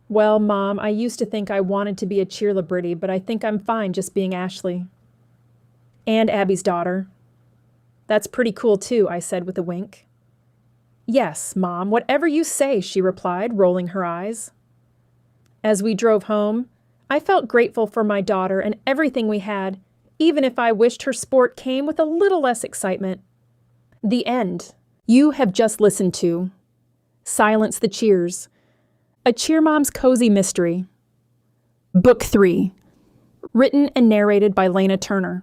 "Well, Mom, I used to think I wanted to be a cheerlebrity, but I think I'm fine just being Ashley." "And Abby's daughter." "That's pretty cool too," I said with a wink. "Yes, Mom, whatever you say," she replied, rolling her eyes. As we drove home, I felt grateful for my daughter and everything we had, even if I wished her sport came with a little less excitement. The end. You have just listened to Silence the Cheers, A Cheer Mom's Cozy Mystery. Book 3. Written and narrated by Lena Turner.